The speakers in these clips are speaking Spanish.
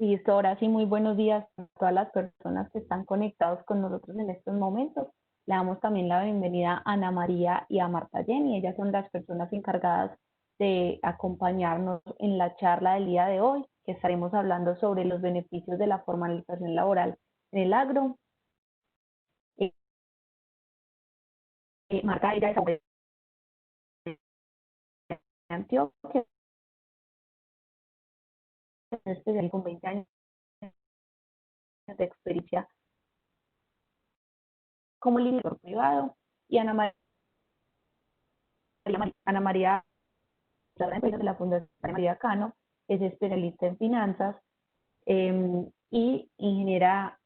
Listo, ahora sí, muy buenos días a todas las personas que están conectados con nosotros en estos momentos. Le damos también la bienvenida a Ana María y a Marta Jenny. Ellas son las personas encargadas de acompañarnos en la charla del día de hoy, que estaremos hablando sobre los beneficios de la formalización laboral en el agro. Marta, ella es de Antioquia, es especialista con 20 años de experiencia como líder privado, y Ana María de la Fundación María Cano, es especialista en finanzas y ingeniera,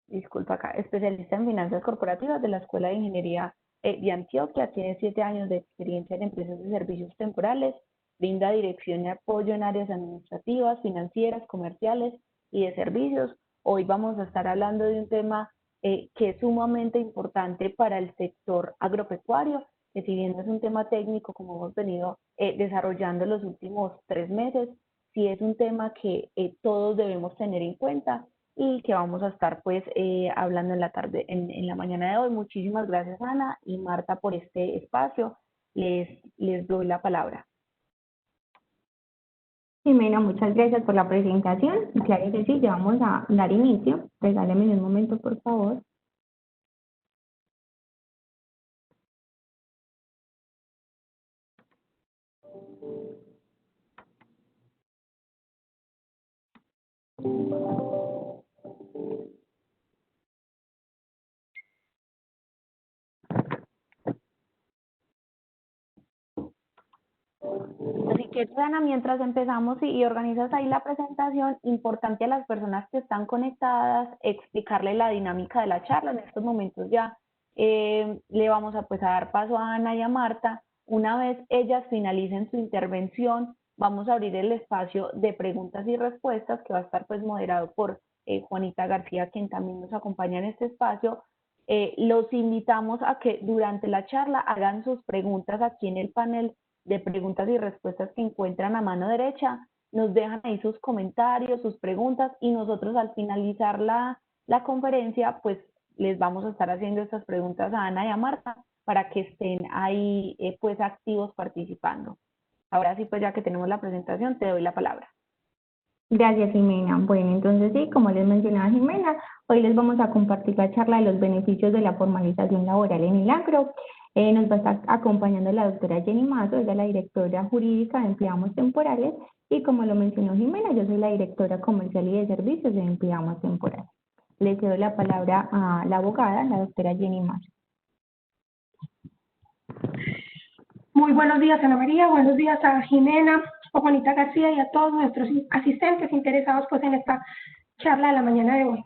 disculpa acá, especialista en finanzas corporativas de la Escuela de Ingeniería de Antioquia. Tiene 7 años de experiencia en empresas de servicios temporales, brinda dirección y apoyo en áreas administrativas, financieras, comerciales y de servicios. Hoy vamos a estar hablando de un tema que es sumamente importante para el sector agropecuario, que si bien no es un tema técnico como hemos venido desarrollando los últimos 3 meses, sí es un tema que todos debemos tener en cuenta y que vamos a estar pues hablando en la tarde, en la mañana de hoy. Muchísimas gracias Ana y Marta por este espacio. Les doy la palabra. Jimena, muchas gracias por la presentación. Claro que sí, ya vamos a dar inicio. Regáleme un momento, por favor. Así que, Ana, mientras empezamos y organizas ahí la presentación, importante a las personas que están conectadas, explicarle la dinámica de la charla. En estos momentos ya le vamos a, pues, a dar paso a Ana y a Marta. Una vez ellas finalicen su intervención, vamos a abrir el espacio de preguntas y respuestas, que va a estar pues moderado por Juanita García, quien también nos acompaña en este espacio. Los invitamos a que durante la charla hagan sus preguntas aquí en el panel de preguntas y respuestas que encuentran a mano derecha. Nos dejan ahí sus comentarios, sus preguntas, y nosotros al finalizar la conferencia pues les vamos a estar haciendo estas preguntas a Ana y a Marta para que estén ahí pues activos participando. Ahora sí, pues ya que tenemos la presentación, te doy la palabra. Gracias, Jimena. Bueno, entonces sí, como les mencionaba Jimena, hoy les vamos a compartir la charla de los beneficios de la formalización laboral en el agro. Nos va a estar acompañando la doctora Jenny Mazo, ella es la directora jurídica de empleados temporales, y como lo mencionó Jimena, yo soy la directora comercial y de servicios de empleados temporales. Le cedo la palabra a la abogada, la doctora Jenny Mazo. Muy buenos días, Ana María, buenos días a Jimena, a Juanita García y a todos nuestros asistentes interesados pues en esta charla de la mañana de hoy.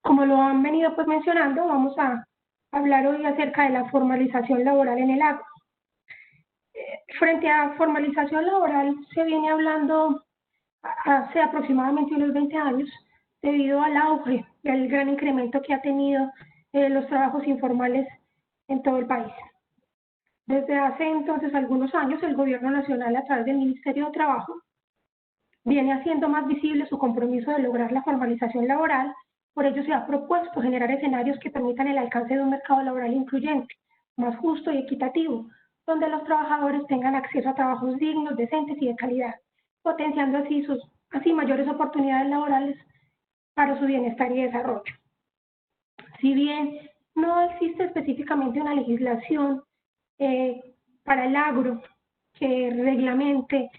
Como lo han venido pues mencionando, vamos a hablar hoy acerca de la formalización laboral en el agro. Frente a formalización laboral se viene hablando hace aproximadamente unos 20 años debido al auge, al gran incremento que ha tenido los trabajos informales en todo el país. Desde hace entonces algunos años, el Gobierno Nacional, a través del Ministerio de Trabajo, viene haciendo más visible su compromiso de lograr la formalización laboral. Por ello, se ha propuesto generar escenarios que permitan el alcance de un mercado laboral incluyente, más justo y equitativo, donde los trabajadores tengan acceso a trabajos dignos, decentes y de calidad, potenciando así mayores oportunidades laborales para su bienestar y desarrollo. Si bien no existe específicamente una legislación para el agro que reglamente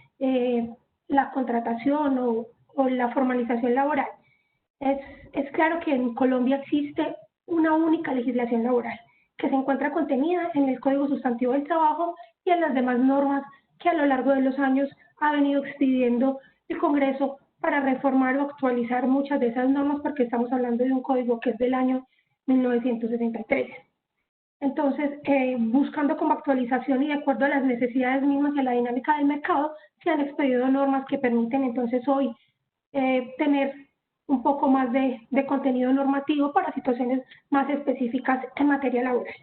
la contratación o la formalización laboral, es claro que en Colombia existe una única legislación laboral que se encuentra contenida en el Código Sustantivo del Trabajo y en las demás normas que a lo largo de los años ha venido expidiendo el Congreso para reformar o actualizar muchas de esas normas, porque estamos hablando de un código que es del año 1963. Entonces, buscando como actualización y de acuerdo a las necesidades mismas y a la dinámica del mercado, se han expedido normas que permiten entonces hoy tener un poco más de contenido normativo para situaciones más específicas en materia laboral.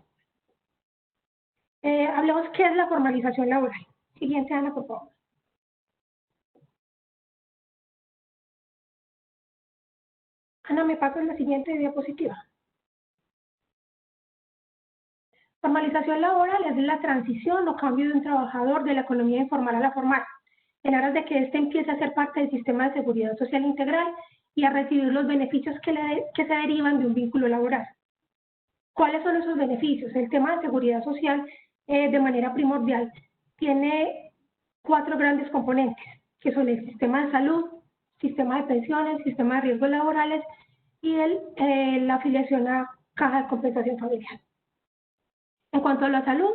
Hablemos qué es la formalización laboral. Siguiente, Ana, por favor. Ana, ¿me pasas la siguiente diapositiva? Formalización laboral es la transición o cambio de un trabajador de la economía informal a la formal, en aras de que éste empiece a ser parte del sistema de seguridad social integral y a recibir los beneficios que se derivan de un vínculo laboral. ¿Cuáles son esos beneficios? El tema de seguridad social, de manera primordial, tiene 4 grandes componentes, que son el sistema de salud, sistema de pensiones, sistema de riesgos laborales y la afiliación a caja de compensación familiar. En cuanto a la salud,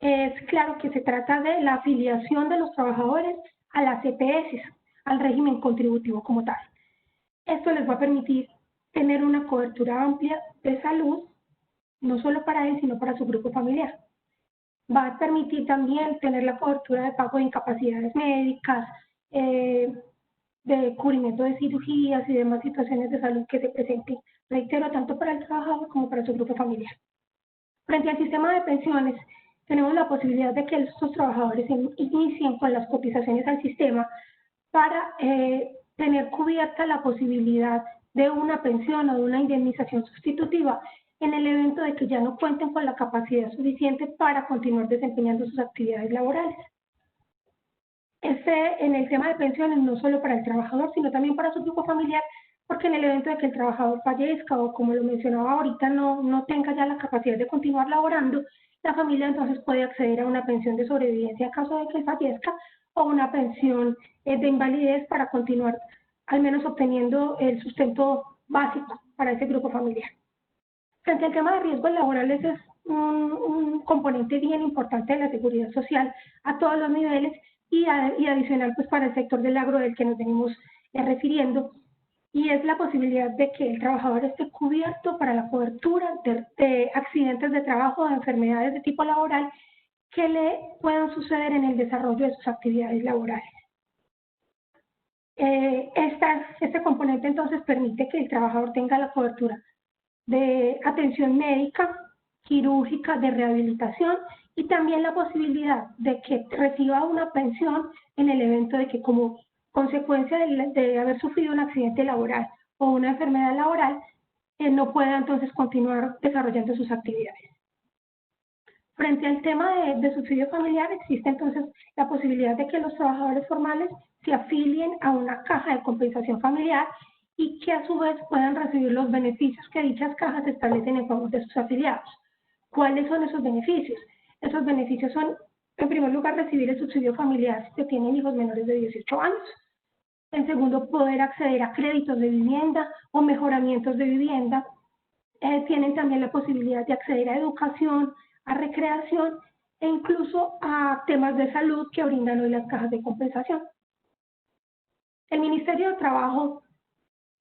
es claro que se trata de la afiliación de los trabajadores a las EPS, al régimen contributivo como tal. Esto les va a permitir tener una cobertura amplia de salud, no solo para él, sino para su grupo familiar. Va a permitir también tener la cobertura de pago de incapacidades médicas, de cubrimiento de cirugías y demás situaciones de salud que se presenten, reitero, tanto para el trabajador como para su grupo familiar. Frente al sistema de pensiones, tenemos la posibilidad de que estos trabajadores inicien con las cotizaciones al sistema para tener cubierta la posibilidad de una pensión o de una indemnización sustitutiva en el evento de que ya no cuenten con la capacidad suficiente para continuar desempeñando sus actividades laborales. En el tema de pensiones, no solo para el trabajador, sino también para su grupo familiar, porque en el evento de que el trabajador fallezca o, como lo mencionaba ahorita, no tenga ya la capacidad de continuar laborando, la familia entonces puede acceder a una pensión de sobrevivencia en caso de que fallezca o una pensión de invalidez para continuar al menos obteniendo el sustento básico para ese grupo familiar. Frente al tema de riesgos laborales, es un componente bien importante de la seguridad social a todos los niveles y adicional pues para el sector del agro del que nos venimos refiriendo, y es la posibilidad de que el trabajador esté cubierto para la cobertura de accidentes de trabajo o de enfermedades de tipo laboral que le puedan suceder en el desarrollo de sus actividades laborales. Este componente entonces permite que el trabajador tenga la cobertura de atención médica, quirúrgica, de rehabilitación y también la posibilidad de que reciba una pensión en el evento de que, como consecuencia de haber sufrido un accidente laboral o una enfermedad laboral, no pueda entonces continuar desarrollando sus actividades. Frente al tema de subsidio familiar, existe entonces la posibilidad de que los trabajadores formales se afilien a una caja de compensación familiar y que a su vez puedan recibir los beneficios que dichas cajas establecen en favor de sus afiliados. ¿Cuáles son esos beneficios? Esos beneficios son, en primer lugar, recibir el subsidio familiar si tienen hijos menores de 18 años. En segundo, poder acceder a créditos de vivienda o mejoramientos de vivienda. Tienen también la posibilidad de acceder a educación, a recreación e incluso a temas de salud que brindan hoy las cajas de compensación. El Ministerio de Trabajo,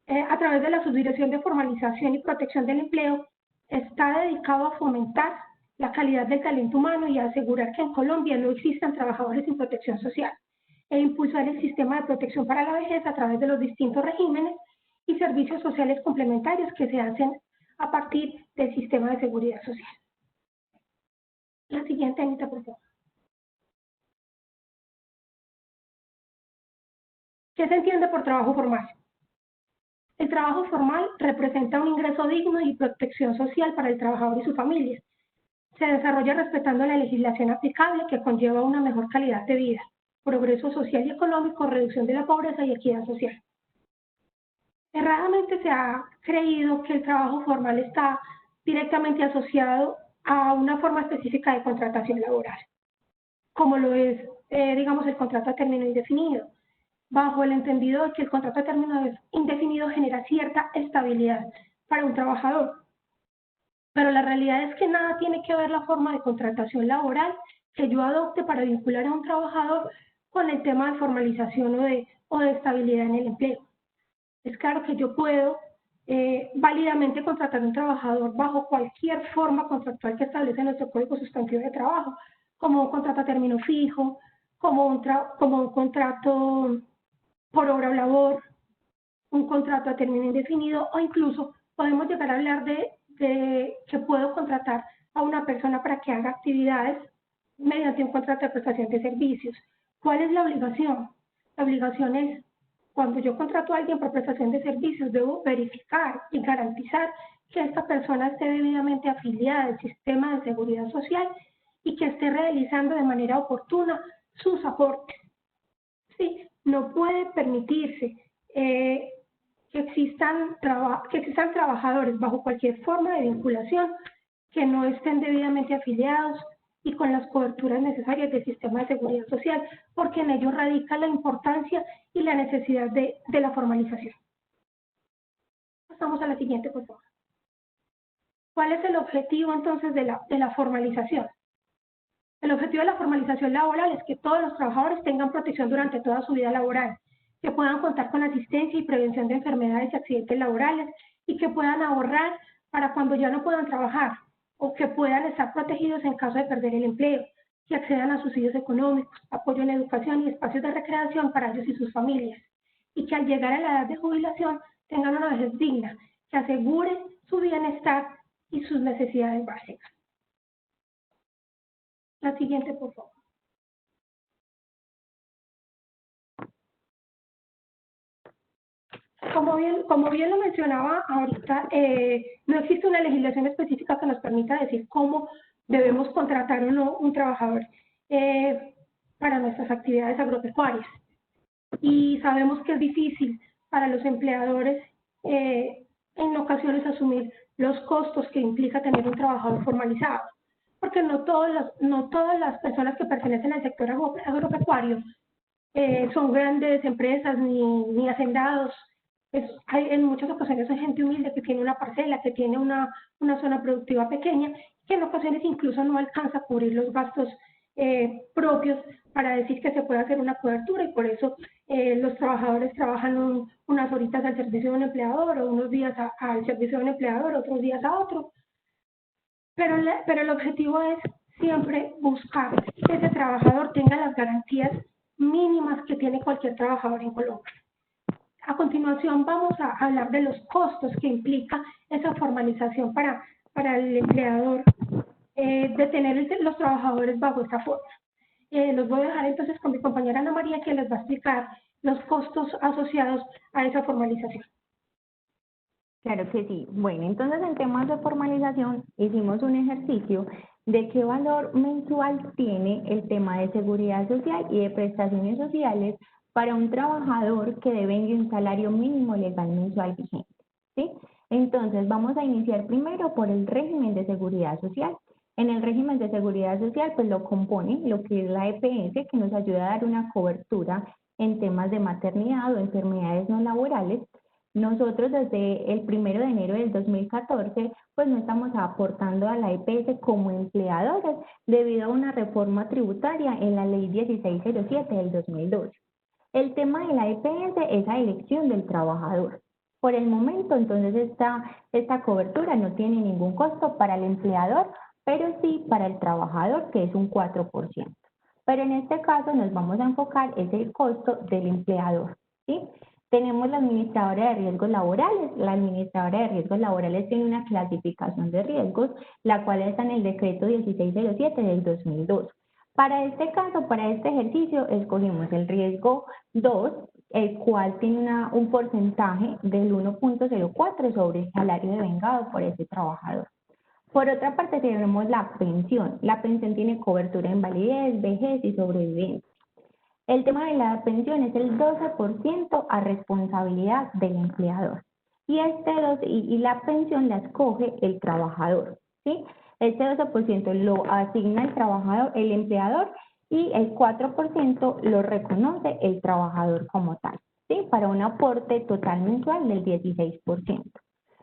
a través de la Subdirección de Formalización y Protección del Empleo, está dedicado a fomentar la calidad del talento humano y a asegurar que en Colombia no existan trabajadores sin protección social, e impulsar el sistema de protección para la vejez a través de los distintos regímenes y servicios sociales complementarios que se hacen a partir del sistema de seguridad social. La siguiente, Anita, por favor. ¿Qué se entiende por trabajo formal? El trabajo formal representa un ingreso digno y protección social para el trabajador y su familia. Se desarrolla respetando la legislación aplicable que conlleva una mejor calidad de vida, progreso social y económico, reducción de la pobreza y equidad social. Erradamente se ha creído que el trabajo formal está directamente asociado a una forma específica de contratación laboral, como lo es, digamos, el contrato a término indefinido, bajo el entendido de que el contrato a término indefinido genera cierta estabilidad para un trabajador. Pero la realidad es que nada tiene que ver la forma de contratación laboral que yo adopte para vincular a un trabajador con el tema de formalización o de estabilidad en el empleo. Es claro que yo puedo válidamente contratar a un trabajador bajo cualquier forma contractual que establece nuestro Código Sustantivo de Trabajo, como un contrato a término fijo, como un contrato por obra o labor, un contrato a término indefinido, o incluso podemos llegar a hablar de que puedo contratar a una persona para que haga actividades mediante un contrato de prestación de servicios. ¿Cuál es la obligación? La obligación es cuando yo contrato a alguien por prestación de servicios, debo verificar y garantizar que esta persona esté debidamente afiliada al sistema de seguridad social y que esté realizando de manera oportuna sus aportes. Sí, no puede permitirse que existan trabajadores bajo cualquier forma de vinculación que no estén debidamente afiliados y con las coberturas necesarias del sistema de seguridad social, porque en ello radica la importancia y la necesidad de la formalización. Pasamos a la siguiente, por favor. ¿Cuál es el objetivo entonces de la formalización? El objetivo de la formalización laboral es que todos los trabajadores tengan protección durante toda su vida laboral, que puedan contar con asistencia y prevención de enfermedades y accidentes laborales y que puedan ahorrar para cuando ya no puedan trabajar o que puedan estar protegidos en caso de perder el empleo, que accedan a subsidios económicos, apoyo en educación y espacios de recreación para ellos y sus familias, y que al llegar a la edad de jubilación tengan una vejez digna, que asegure su bienestar y sus necesidades básicas. La siguiente, por favor. Como bien lo mencionaba ahorita, no existe una legislación específica que nos permita decir cómo debemos contratar o no un trabajador para nuestras actividades agropecuarias. Y sabemos que es difícil para los empleadores en ocasiones asumir los costos que implica tener un trabajador formalizado, porque no todas las personas que pertenecen al sector agropecuario son grandes empresas ni hacendados. En muchas ocasiones hay gente humilde que tiene una parcela, que tiene una zona productiva pequeña, que en ocasiones incluso no alcanza a cubrir los gastos propios para decir que se puede hacer una cobertura, y por eso los trabajadores trabajan unas horitas al servicio de un empleador o unos días al servicio de un empleador, otros días a otro. Pero el objetivo es siempre buscar que ese trabajador tenga las garantías mínimas que tiene cualquier trabajador en Colombia. A continuación vamos a hablar de los costos que implica esa formalización para el empleador de tener los trabajadores bajo esta forma. Los voy a dejar entonces con mi compañera Ana María, que les va a explicar los costos asociados a esa formalización. Claro que sí. Bueno, entonces en temas de formalización hicimos un ejercicio de qué valor mensual tiene el tema de seguridad social y de prestaciones sociales para un trabajador que devenga un salario mínimo legal mensual vigente, ¿sí? Entonces vamos a iniciar primero por el régimen de seguridad social. En el régimen de seguridad social pues lo compone lo que es la EPS, que nos ayuda a dar una cobertura en temas de maternidad o enfermedades no laborales. Nosotros desde el 1 de enero del 2014 pues no estamos aportando a la EPS como empleadores debido a una reforma tributaria en la ley 1607 del 2012. El tema de la EPS es la elección del trabajador. Por el momento, entonces, esta cobertura no tiene ningún costo para el empleador, pero sí para el trabajador, que es un 4%. Pero en este caso nos vamos a enfocar en el costo del empleador, ¿sí? Tenemos la administradora de riesgos laborales. La administradora de riesgos laborales tiene una clasificación de riesgos, la cual está en el decreto 1607 del 2002. Para este caso, para este ejercicio, escogimos el riesgo 2, el cual tiene un porcentaje del 1.04 sobre el salario devengado por ese trabajador. Por otra parte, tenemos la pensión. La pensión tiene cobertura en invalidez, vejez y sobrevivencia. El tema de la pensión es el 12% a responsabilidad del empleador. Y la pensión la escoge el trabajador, ¿sí? Este 12% lo asigna el trabajador, el empleador, y el 4% lo reconoce el trabajador como tal, ¿sí? Para un aporte total mensual del 16%.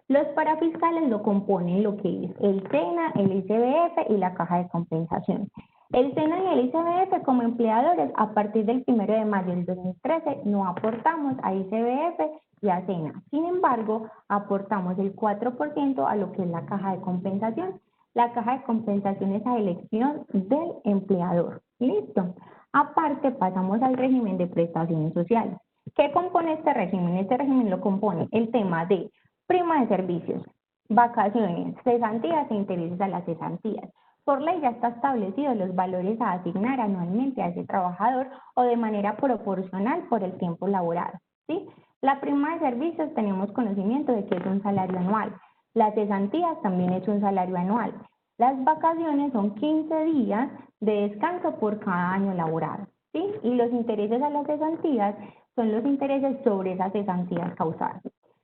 Los parafiscales lo componen lo que es el SENA, el ICBF y la caja de compensación. El SENA y el ICBF como empleadores a partir del 1 de mayo del 2013 no aportamos a ICBF y a SENA. Sin embargo, aportamos el 4% a lo que es la caja de compensación. La caja de compensación es a elección del empleador. ¿Listo? Aparte, pasamos al régimen de prestaciones sociales. ¿Qué compone este régimen? Este régimen lo compone el tema de prima de servicios, vacaciones, cesantías e intereses a las cesantías. Por ley ya está establecido los valores a asignar anualmente a ese trabajador o de manera proporcional por el tiempo laborado. ¿sí? La prima de servicios tenemos conocimiento de que es un salario anual. Las cesantías también es un salario anual. Las vacaciones son 15 días de descanso por cada año laborado, ¿sí? Y los intereses a las cesantías son los intereses sobre esas cesantías causadas.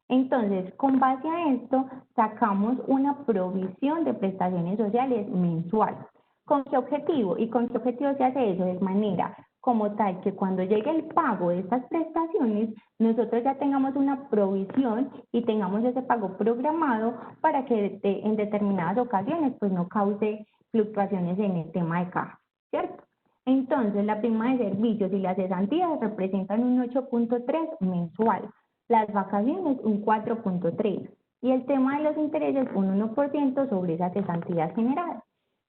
Entonces, con base a esto, sacamos una provisión de prestaciones sociales mensual. ¿Con qué objetivo? ¿Y con qué objetivo se hace eso? De manera como tal que cuando llegue el pago de estas prestaciones, nosotros ya tengamos una provisión y tengamos ese pago programado para que en determinadas ocasiones pues no cause fluctuaciones en el tema de caja, ¿cierto? Entonces, la prima de servicios y las cesantías representan un 8.3 mensual, las vacaciones un 4.3 y el tema de los intereses un 1% sobre esas cesantías generadas.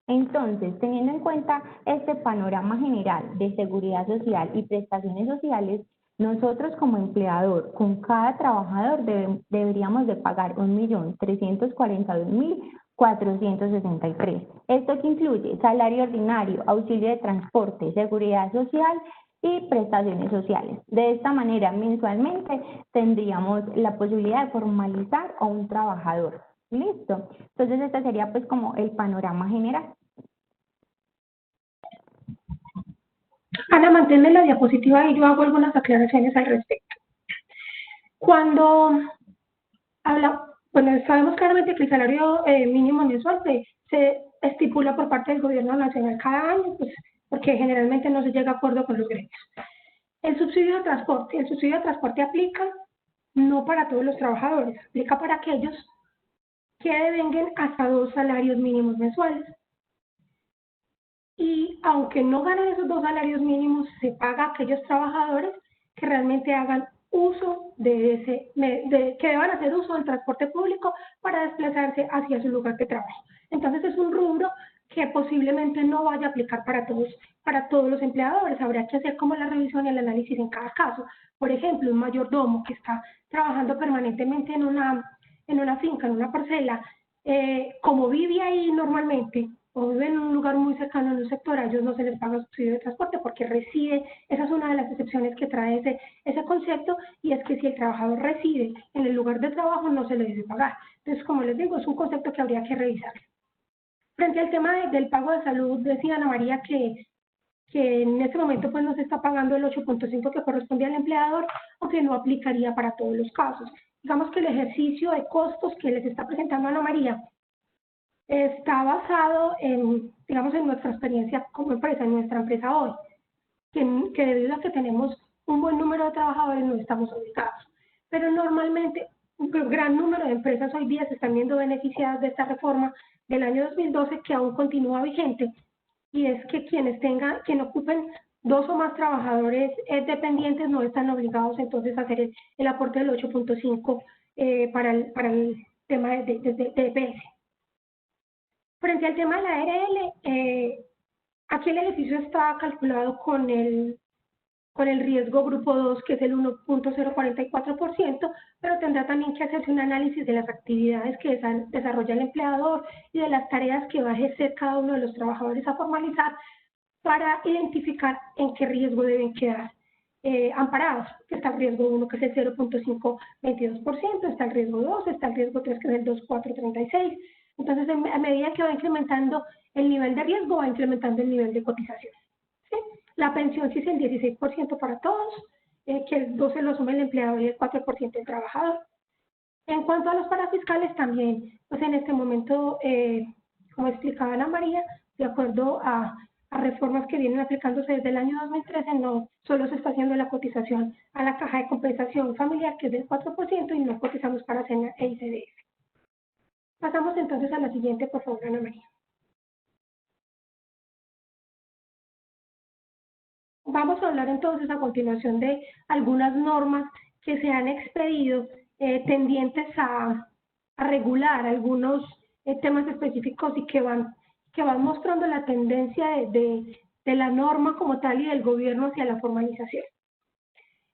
Entonces, teniendo en cuenta este panorama general de seguridad social y prestaciones sociales, nosotros como empleador, con cada trabajador deberíamos de pagar 1.342.463. Esto que incluye salario ordinario, auxilio de transporte, seguridad social y prestaciones sociales. De esta manera, mensualmente tendríamos la posibilidad de formalizar a un trabajador. ¿Listo? Entonces, este sería pues como el panorama general. Ana, mantén la diapositiva y yo hago algunas aclaraciones al respecto. Cuando bueno, sabemos claramente que el salario mínimo mensual se estipula por parte del gobierno nacional cada año, pues, porque generalmente no se llega a acuerdo con los gremios. El subsidio de transporte aplica no para todos los trabajadores, aplica para aquellos que devengan hasta 2 salarios mínimos mensuales. Y aunque no ganen esos 2 salarios mínimos, se paga a aquellos trabajadores que realmente hagan uso que deban hacer uso del transporte público para desplazarse hacia su lugar de trabajo. Entonces es un rubro que posiblemente no vaya a aplicar para todos los empleadores. Habrá que hacer como la revisión y el análisis en cada caso. Por ejemplo, un mayordomo que está trabajando permanentemente en una finca, en una parcela, como vive ahí normalmente, o vive en un lugar muy cercano, en un sector, a ellos no se les paga subsidio de transporte porque reside. Esa es una de las excepciones que trae ese concepto, y es que si el trabajador reside en el lugar de trabajo no se le debe pagar. Entonces, como les digo, es un concepto que habría que revisar. Frente al tema del pago de salud, decía Ana María que en este momento pues no se está pagando el 8.5 que corresponde al empleador, o que no aplicaría para todos los casos. Digamos que el ejercicio de costos que les está presentando Ana María está basado digamos, en nuestra experiencia como empresa, en nuestra empresa hoy, que debido a que tenemos un buen número de trabajadores no estamos obligados. Pero normalmente un gran número de empresas hoy día se están viendo beneficiadas de esta reforma del año 2012 que aún continúa vigente, y es que quienes ocupen 2 o más trabajadores dependientes no están obligados entonces a hacer el aporte del 8.5 para el tema de EPS. Frente al tema de la ARL, aquí el beneficio está calculado con el riesgo grupo 2, que es el 1.044%, pero tendrá también que hacerse un análisis de las actividades que desarrolla el empleador y de las tareas que va a ejercer cada uno de los trabajadores a formalizar, para identificar en qué riesgo deben quedar amparados. Está el riesgo 1, que es el 0.522%, está el riesgo 2, está el riesgo 3, que es el 2.436%. Entonces, a medida que va incrementando el nivel de riesgo, va incrementando el nivel de cotización. ¿Sí? La pensión sí es el 16% para todos, que el 12% lo asume el empleador y el 4% el trabajador. En cuanto a los parafiscales también, pues en este momento, como explicaba Ana María, de acuerdo a reformas que vienen aplicándose desde el año 2013, no solo se está haciendo la cotización a la caja de compensación familiar, que es del 4%, y no cotizamos para SENA e ICDF. Pasamos entonces a la siguiente, por favor, Ana María. Vamos a hablar entonces a continuación de algunas normas que se han expedido tendientes a regular algunos temas específicos, y que van mostrando la tendencia de la norma como tal y del gobierno hacia la formalización.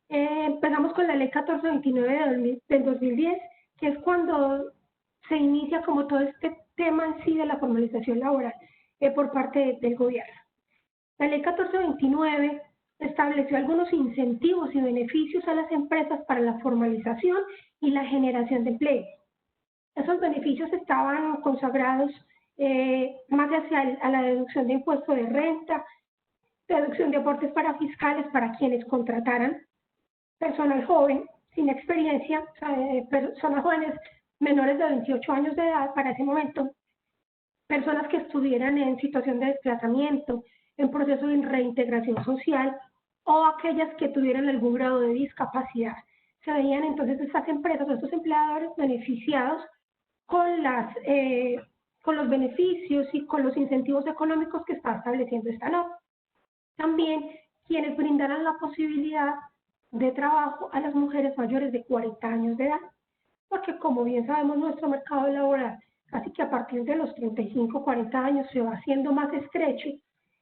Empezamos con la ley 1429 del 2010, que es cuando se inicia como todo este tema en sí de la formalización laboral por parte del gobierno. La ley 1429 estableció algunos incentivos y beneficios a las empresas para la formalización y la generación de empleo. Esos beneficios estaban consagrados más hacia a la deducción de impuesto de renta, deducción de aportes para fiscales para quienes contrataran personal joven sin experiencia, o sea, personas jóvenes menores de 28 años de edad para ese momento, personas que estuvieran en situación de desplazamiento, en proceso de reintegración social o aquellas que tuvieran algún grado de discapacidad. Se veían entonces estas empresas o estos empleadores beneficiados con los beneficios y con los incentivos económicos que está estableciendo esta norma. También quienes brindaran la posibilidad de trabajo a las mujeres mayores de 40 años de edad, porque como bien sabemos nuestro mercado laboral, casi que a partir de los 35, 40 años se va haciendo más estrecho,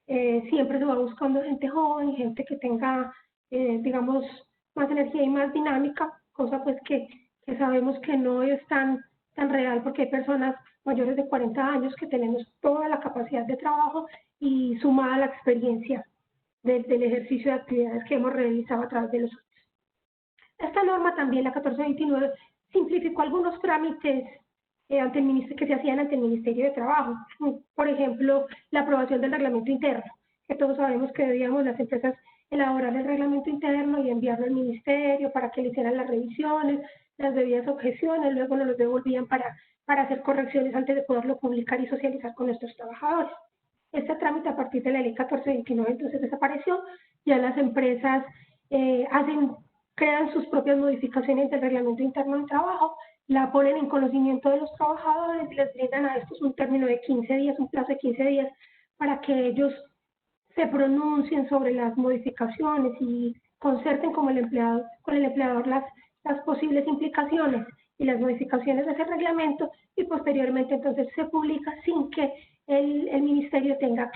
siempre se va buscando gente joven, gente que tenga, digamos, más energía y más dinámica, cosa pues que sabemos que no es tan real porque hay personas mayores de 40 años que tenemos toda la capacidad de trabajo y sumada la experiencia del ejercicio de actividades que hemos realizado a través de los años. Esta norma también, la 1429, simplificó algunos trámites que se hacían ante el Ministerio de Trabajo. Por ejemplo, la aprobación del reglamento interno, que todos sabemos que debíamos las empresas elaborar el reglamento interno y enviarlo al Ministerio para que le hicieran las revisiones, las debidas objeciones, luego nos los devolvían para hacer correcciones antes de poderlo publicar y socializar con nuestros trabajadores. Este trámite a partir de la ley 1429 entonces desapareció, ya las empresas crean sus propias modificaciones del reglamento interno del trabajo, la ponen en conocimiento de los trabajadores y les brindan a estos un término de 15 días, un plazo de 15 días para que ellos se pronuncien sobre las modificaciones y concerten con el empleador las posibles implicaciones y las modificaciones de ese reglamento y posteriormente entonces se publica sin que el ministerio tenga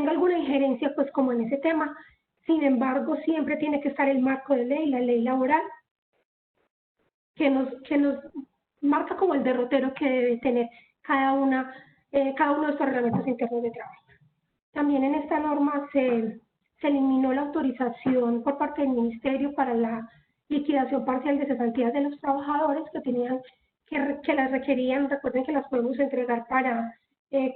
alguna injerencia pues como en ese tema. Sin embargo, siempre tiene que estar el marco de ley, la ley laboral, que nos marca como el derrotero que debe tener cada uno de estos reglamentos internos de trabajo. También en esta norma se eliminó la autorización por parte del ministerio para la liquidación parcial de cesantías de los trabajadores que las requerían. Recuerden que las podemos entregar para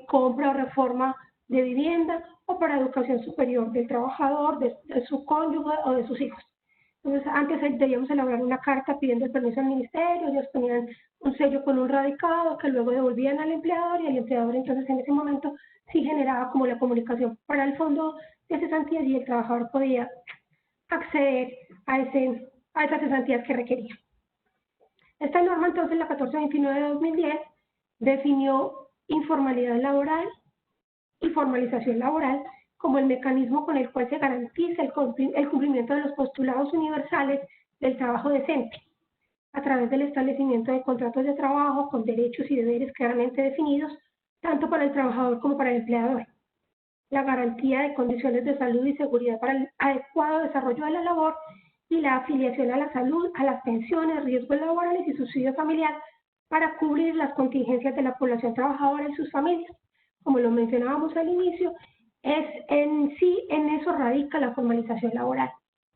compra o reforma de vivienda o para educación superior del trabajador, de su cónyuge o de sus hijos. Entonces, antes debíamos elaborar una carta pidiendo el permiso al ministerio, ellos ponían un sello con un radicado que luego devolvían al empleador y el empleador entonces en ese momento sí generaba como la comunicación para el fondo de cesantías y el trabajador podía acceder a esas cesantías que requería. Esta norma entonces, la 1429 de 2010, definió informalidad laboral y formalización laboral como el mecanismo con el cual se garantiza el cumplimiento de los postulados universales del trabajo decente, a través del establecimiento de contratos de trabajo con derechos y deberes claramente definidos, tanto para el trabajador como para el empleador, la garantía de condiciones de salud y seguridad para el adecuado desarrollo de la labor y la afiliación a la salud, a las pensiones, riesgos laborales y subsidio familiar para cubrir las contingencias de la población trabajadora y sus familias. Como lo mencionábamos al inicio, en eso radica la formalización laboral,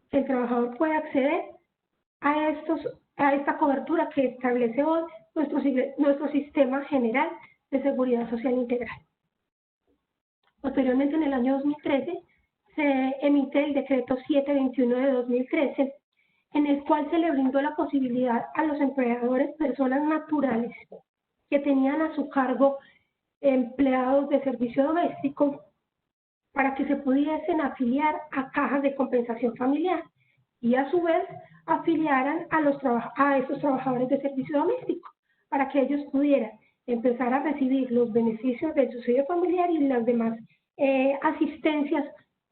que el trabajador puede acceder a esta cobertura que establece hoy nuestro sistema general de seguridad social integral. Posteriormente, en el año 2013, se emite el decreto 721 de 2013, en el cual se le brindó la posibilidad a los empleadores, personas naturales, que tenían a su cargo empleados de servicio doméstico, para que se pudiesen afiliar a cajas de compensación familiar y a su vez afiliaran a estos trabajadores de servicio doméstico, para que ellos pudieran empezar a recibir los beneficios del subsidio familiar y las demás asistencias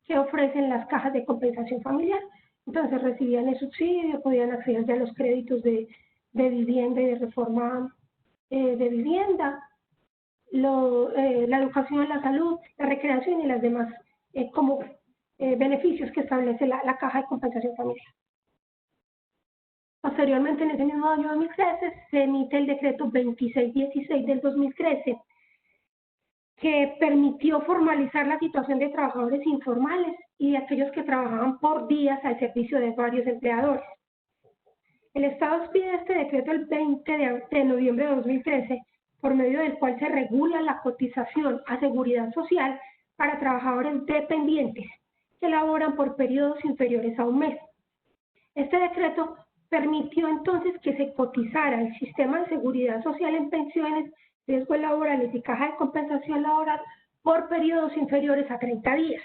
que ofrecen las cajas de compensación familiar. Entonces recibían el subsidio, podían acceder ya a los créditos de vivienda y de reforma de vivienda, la educación, la salud, la recreación y las demás beneficios que establece la caja de compensación familiar. Posteriormente, en ese mismo año 2013, se emite el decreto 2616 del 2013, que permitió formalizar la situación de trabajadores informales y de aquellos que trabajaban por días al servicio de varios empleadores. El Estado expide este decreto el 20 de noviembre de 2013, por medio del cual se regula la cotización a seguridad social para trabajadores dependientes que laboran por periodos inferiores a un mes. Este decreto permitió entonces que se cotizara el sistema de seguridad social en pensiones, riesgos laborales y caja de compensación laboral por periodos inferiores a 30 días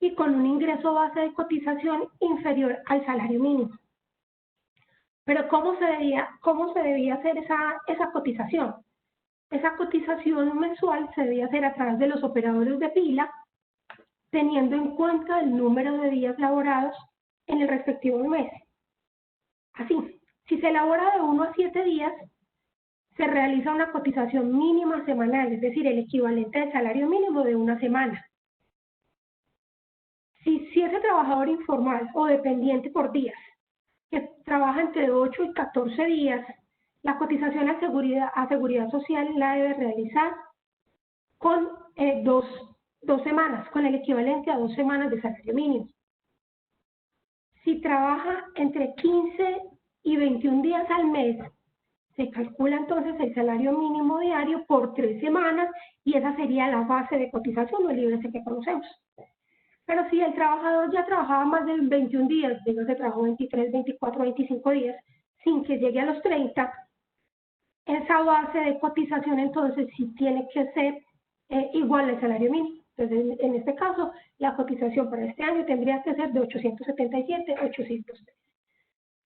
y con un ingreso base de cotización inferior al salario mínimo. Pero ¿cómo se debía hacer esa cotización? Esa cotización mensual se debía hacer a través de los operadores de pila, teniendo en cuenta el número de días laborados en el respectivo mes. Así, si se elabora de 1 a 7 días, se realiza una cotización mínima semanal, es decir, el equivalente al salario mínimo de una semana. Si ese trabajador informal o dependiente por días, que trabaja entre 8 y 14 días, la cotización a seguridad social la debe realizar con dos semanas, con el equivalente a 2 semanas de salario mínimo. Si trabaja entre 15 y 21 días al mes, se calcula entonces el salario mínimo diario por 3 semanas y esa sería la base de cotización o el IBS que conocemos. Pero si el trabajador ya trabajaba más de 21 días, digamos que trabajó 23, 24, 25 días, sin que llegue a los 30, esa base de cotización entonces sí tiene que ser igual al salario mínimo. Entonces, en este caso, la cotización para este año tendría que ser de 877, 803.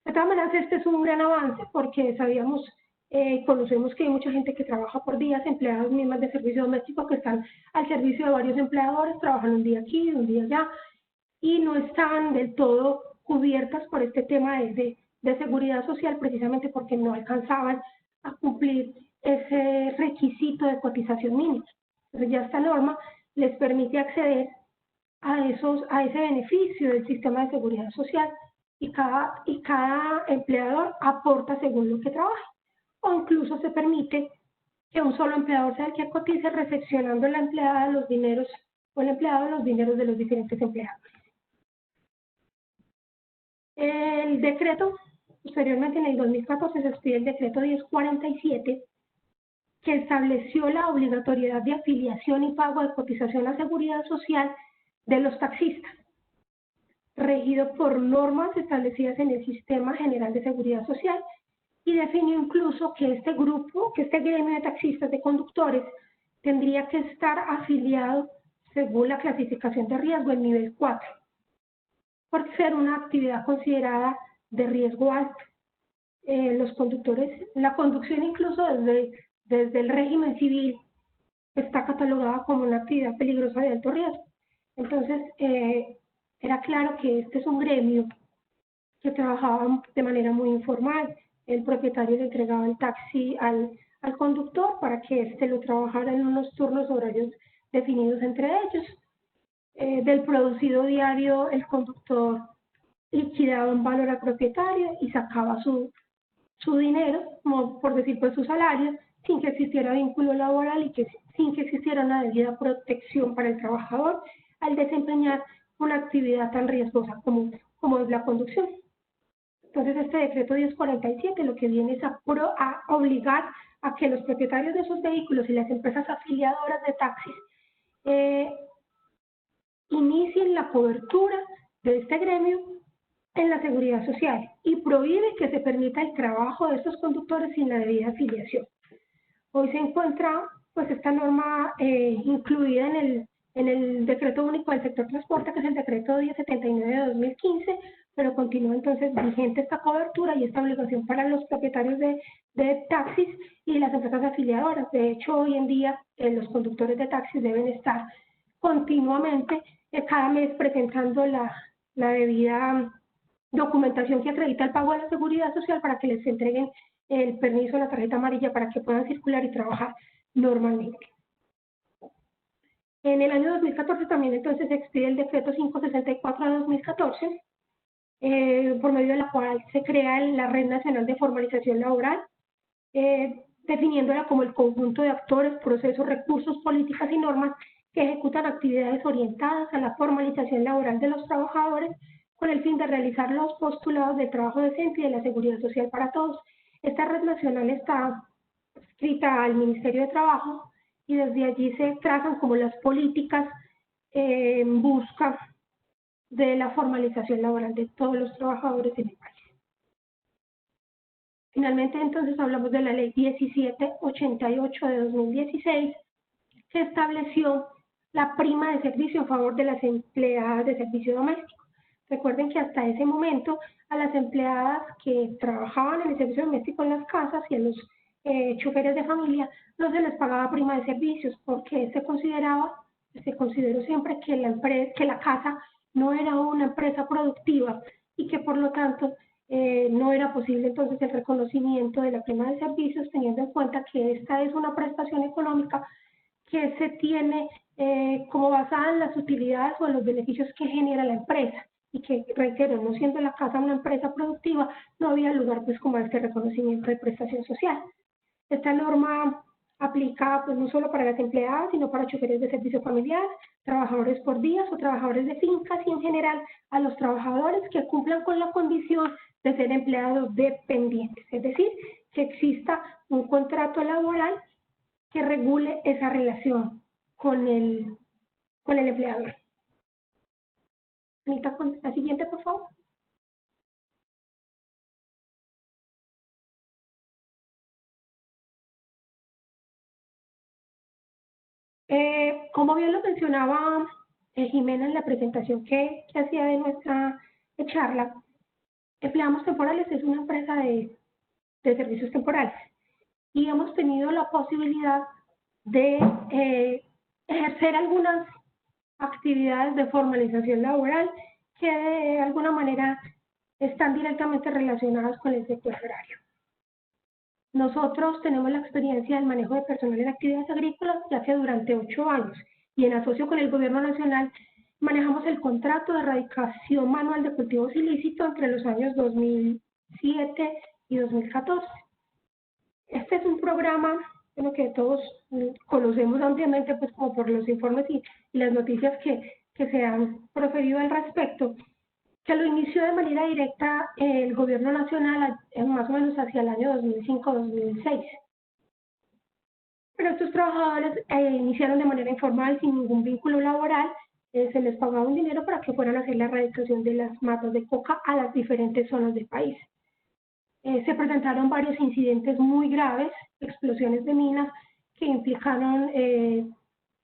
De todas maneras, este es un gran avance porque conocemos que hay mucha gente que trabaja por días, empleadas mismas de servicio doméstico que están al servicio de varios empleadores, trabajan un día aquí, un día allá, y no están del todo cubiertas por este tema de seguridad social, precisamente porque no alcanzaban a cumplir ese requisito de cotización mínima. Entonces ya esta norma les permite acceder a ese beneficio del sistema de seguridad social y cada empleador aporta según lo que trabaja. O incluso se permite que un solo empleador sea el que cotice, recepcionando la empleada los dineros o el empleado los dineros de los diferentes empleados. El decreto, posteriormente en el 2014 se expide el decreto 1047, que estableció la obligatoriedad de afiliación y pago de cotización a seguridad social de los taxistas, regido por normas establecidas en el Sistema General de Seguridad Social, y definió incluso que este gremio de taxistas, de conductores, tendría que estar afiliado según la clasificación de riesgo en nivel 4, por ser una actividad considerada de riesgo alto. Los conductores, la conducción incluso desde el régimen civil está catalogada como una actividad peligrosa de alto riesgo. Entonces, era claro que este es un gremio que trabajaba de manera muy informal. El propietario le entregaba el taxi al conductor para que éste lo trabajara en unos turnos horarios definidos entre ellos. Del producido diario, el conductor liquidaba un valor al propietario y sacaba su dinero, como por decir, pues su salario, sin que existiera vínculo laboral y sin que existiera una debida protección para el trabajador al desempeñar una actividad tan riesgosa como es la conducción. Entonces, este decreto 1047 lo que viene es a obligar a que los propietarios de esos vehículos y las empresas afiliadoras de taxis inicien la cobertura de este gremio en la seguridad social y prohíbe que se permita el trabajo de estos conductores sin la debida afiliación. Hoy se encuentra pues esta norma incluida en el decreto único del sector transporte, que es el decreto 1079 de 2015, pero continúa entonces vigente esta cobertura y esta obligación para los propietarios de taxis y las empresas afiliadoras. De hecho, hoy en día los conductores de taxis deben estar continuamente, cada mes, presentando la debida documentación que acredita el pago de la seguridad social para que les entreguen el permiso, la tarjeta amarilla, para que puedan circular y trabajar normalmente. En el año 2014 también entonces se expide el decreto 564 de 2014, por medio de la cual se crea la Red Nacional de Formalización Laboral. definiéndola como el conjunto de actores, procesos, recursos, políticas y normas que ejecutan actividades orientadas a la formalización laboral de los trabajadores con el fin de realizar los postulados del trabajo decente y de la seguridad social para todos. Esta red nacional está adscrita al Ministerio de Trabajo y desde allí se trazan como las políticas en busca de la formalización laboral de todos los trabajadores en el país. Finalmente, entonces, hablamos de la Ley 1788 de 2016, que estableció la prima de servicio en favor de las empleadas de servicio doméstico. Recuerden que hasta ese momento a las empleadas que trabajaban en el servicio doméstico en las casas y a los choferes de familia no se les pagaba prima de servicios porque se consideró siempre que la casa no era una empresa productiva y que por lo tanto no era posible entonces el reconocimiento de la prima de servicios, teniendo en cuenta que esta es una prestación económica que se tiene como basada en las utilidades o en los beneficios que genera la empresa y que, reitero, no siendo la casa una empresa productiva, no había lugar pues como a este reconocimiento de prestación social. Esta norma aplica pues no solo para las empleadas, sino para choferes de servicio familiar, trabajadores por días o trabajadores de fincas y en general a los trabajadores que cumplan con la condición de ser empleados dependientes, es decir, que exista un contrato laboral que regule esa relación con el empleador. Anita, la siguiente, por favor. Como bien lo mencionaba Jimena en la presentación que hacía de nuestra charla, Empleamos Temporales es una empresa de servicios temporales y hemos tenido la posibilidad de ejercer algunas actividades de formalización laboral que de alguna manera están directamente relacionadas con el sector agrario. Nosotros tenemos la experiencia del manejo de personal en actividades agrícolas ya que durante 8 años y en asocio con el gobierno nacional manejamos el contrato de erradicación manual de cultivos ilícitos entre los años 2007 y 2014. Este es un programa que todos conocemos ampliamente pues como por los informes y las noticias que se han proferido al respecto, que lo inició de manera directa el gobierno nacional más o menos hacia el año 2005-2006. Pero estos trabajadores iniciaron de manera informal, sin ningún vínculo laboral, se les pagaba un dinero para que fueran a hacer la erradicación de las matas de coca a las diferentes zonas del país. Se presentaron varios incidentes muy graves, explosiones de minas que implicaron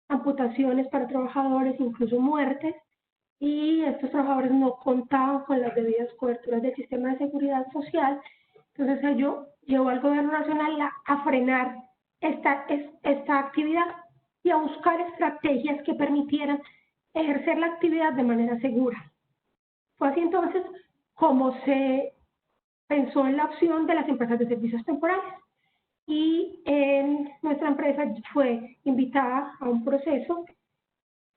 amputaciones para trabajadores, incluso muertes, y estos trabajadores no contaban con las debidas coberturas del sistema de seguridad social. Entonces ello llevó al gobierno nacional a frenar esta actividad y a buscar estrategias que permitieran ejercer la actividad de manera segura. Fue así entonces como se pensó en la opción de las empresas de servicios temporales y nuestra empresa fue invitada a un proceso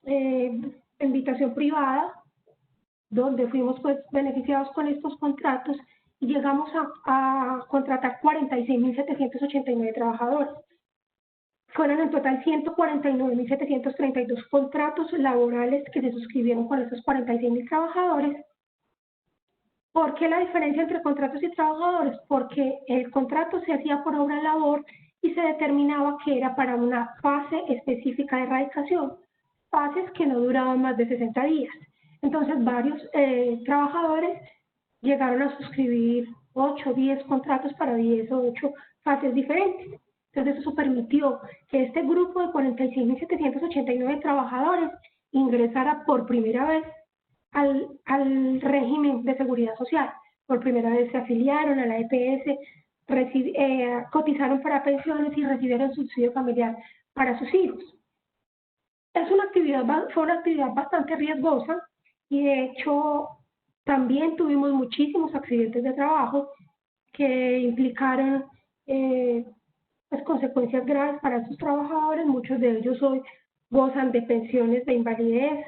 de invitación privada donde fuimos pues beneficiados con estos contratos y llegamos a contratar 46.789 trabajadores. Fueron en total 149.732 contratos laborales que se suscribieron con esos 46.000 trabajadores. ¿Por qué la diferencia entre contratos y trabajadores? Porque el contrato se hacía por obra labor y se determinaba que era para una fase específica de erradicación, fases que no duraban más de 60 días. Entonces varios trabajadores llegaron a suscribir 8 o 10 contratos para 10 o 8 fases diferentes. Entonces eso permitió que este grupo de 46.789 trabajadores ingresara por primera vez al régimen de seguridad social. Por primera vez se afiliaron a la EPS, cotizaron para pensiones y recibieron subsidio familiar para sus hijos. Fue una actividad bastante riesgosa y de hecho también tuvimos muchísimos accidentes de trabajo que implicaron consecuencias graves para estos trabajadores. Muchos de ellos hoy gozan de pensiones de invalidez,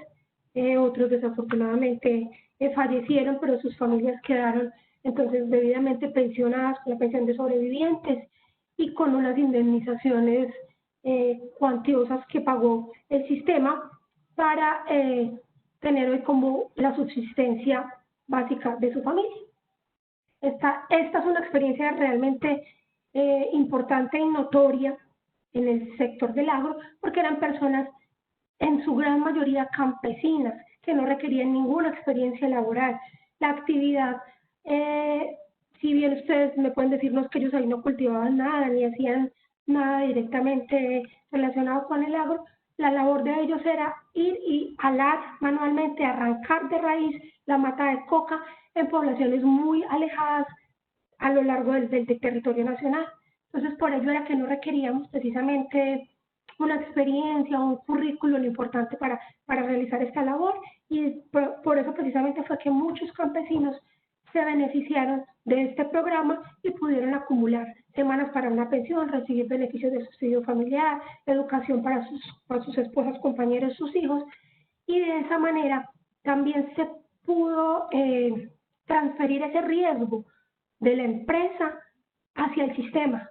otros desafortunadamente fallecieron, pero sus familias quedaron entonces debidamente pensionadas con la pensión de sobrevivientes. y con unas indemnizaciones cuantiosas que pagó el sistema para tener hoy como la subsistencia básica de su familia. Esta es una experiencia realmente importante y notoria en el sector del agro, porque eran personas en su gran mayoría campesinas, que no requerían ninguna experiencia laboral. La actividad, si bien ustedes me pueden decirnos que ellos ahí no cultivaban nada, ni hacían nada directamente relacionado con el agro, la labor de ellos era ir y alar manualmente, arrancar de raíz la mata de coca en poblaciones muy alejadas a lo largo del territorio nacional. Entonces, por ello era que no requeríamos precisamente una experiencia o un currículum importante para realizar esta labor, y por eso precisamente fue que muchos campesinos se beneficiaron de este programa y pudieron acumular semanas para una pensión, recibir beneficios de subsidio familiar, educación para sus esposas, compañeros, sus hijos, y de esa manera también se pudo transferir ese riesgo de la empresa hacia el sistema,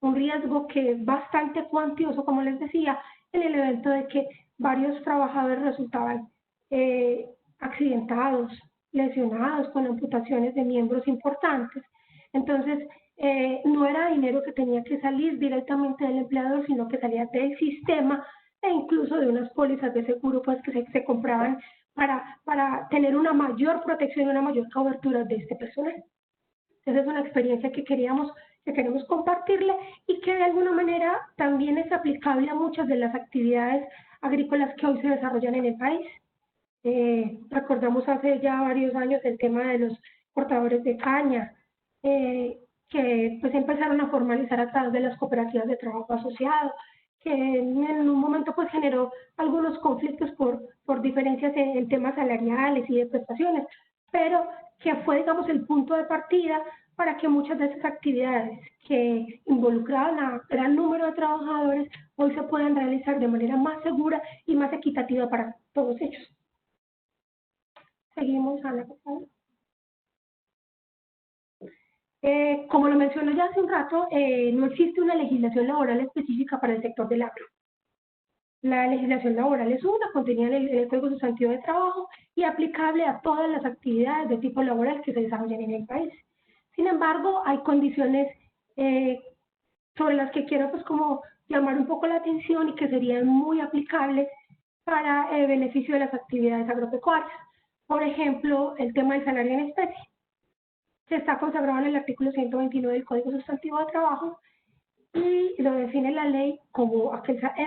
un riesgo que es bastante cuantioso, como les decía, en el evento de que varios trabajadores resultaban accidentados, lesionados, con amputaciones de miembros importantes. Entonces, no era dinero que tenía que salir directamente del empleador, sino que salía del sistema e incluso de unas pólizas de seguro pues, que se compraban para tener una mayor protección y una mayor cobertura de este personal. Esa es una experiencia que queremos compartirle y que de alguna manera también es aplicable a muchas de las actividades agrícolas que hoy se desarrollan en el país. Recordamos hace ya varios años el tema de los cortadores de caña, que pues empezaron a formalizar a través de las cooperativas de trabajo asociado, que en un momento pues generó algunos conflictos por diferencias en temas salariales y de prestaciones, pero que fue, digamos, el punto de partida para que muchas de esas actividades que involucraban a gran número de trabajadores hoy se puedan realizar de manera más segura y más equitativa para todos ellos. Seguimos, Ana, por favor. Como lo mencioné ya hace un rato, no existe una legislación laboral específica para el sector del agro. La legislación laboral es una, contenida en el Código Sustantivo de Trabajo y aplicable a todas las actividades de tipo laboral que se desarrollan en el país. Sin embargo, hay condiciones sobre las que quiero pues como llamar un poco la atención y que serían muy aplicables para el beneficio de las actividades agropecuarias. Por ejemplo, el tema del salario en especie. Se está consagrado en el artículo 129 del Código Sustantivo de Trabajo y lo define la ley como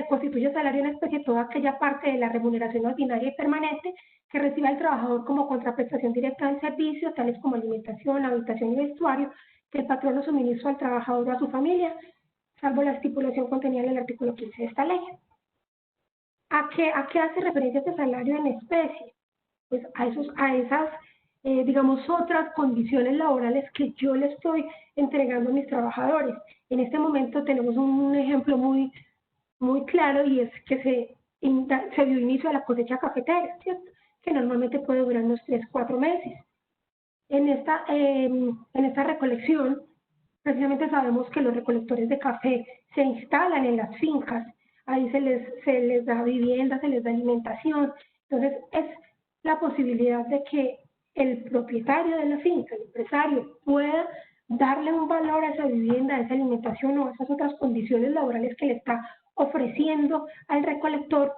constituye salario en especie toda aquella parte de la remuneración ordinaria y permanente que reciba el trabajador como contraprestación directa del servicio, tales como alimentación, habitación y vestuario, que el patrono suministra al trabajador o a su familia, salvo la estipulación contenida en el artículo 15 de esta ley. ¿A qué hace referencia este salario en especie? Pues a esas digamos, otras condiciones laborales que yo le estoy entregando a mis trabajadores. En este momento tenemos un ejemplo muy claro, y es que se dio inicio a la cosecha cafetera, ¿cierto? Que normalmente puede durar unos 3-4 meses. En esta recolección, precisamente sabemos que los recolectores de café se instalan en las fincas, ahí se les da vivienda, se les da alimentación. Entonces, es la posibilidad de que el propietario de la finca, el empresario, pueda darle un valor a esa vivienda, a esa alimentación o a esas otras condiciones laborales que le está ofreciendo al recolector,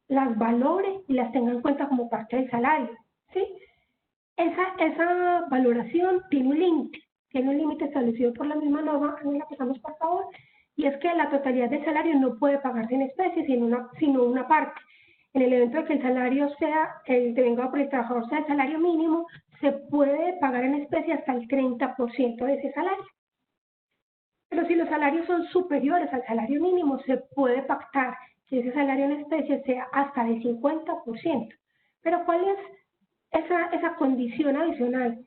las valore y las tenga en cuenta como parte del salario, ¿sí? Esa valoración tiene un límite establecido por la misma norma, la pasamos por favor, y es que la totalidad del salario no puede pagarse en especie, sino una parte. En el evento de que el salario sea, el devengado por el trabajador sea el salario mínimo, se puede pagar en especie hasta el 30% de ese salario. Pero si los salarios son superiores al salario mínimo, se puede pactar que ese salario en especie sea hasta del 50%. Pero ¿cuál es esa condición adicional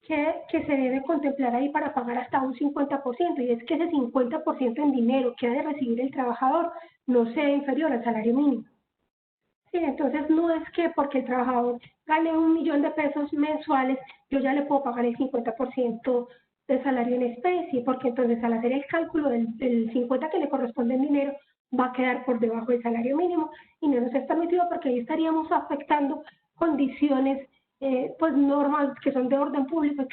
que se debe contemplar ahí para pagar hasta un 50%? Y es que ese 50% en dinero que ha de recibir el trabajador no sea inferior al salario mínimo. Sí, entonces no es que porque el trabajador gane 1 millón de pesos mensuales, yo ya le puedo pagar el 50% de salario en especie, porque entonces al hacer el cálculo del 50 que le corresponde en dinero, va a quedar por debajo del salario mínimo y no nos es permitido porque ahí estaríamos afectando condiciones, pues normas que son de orden público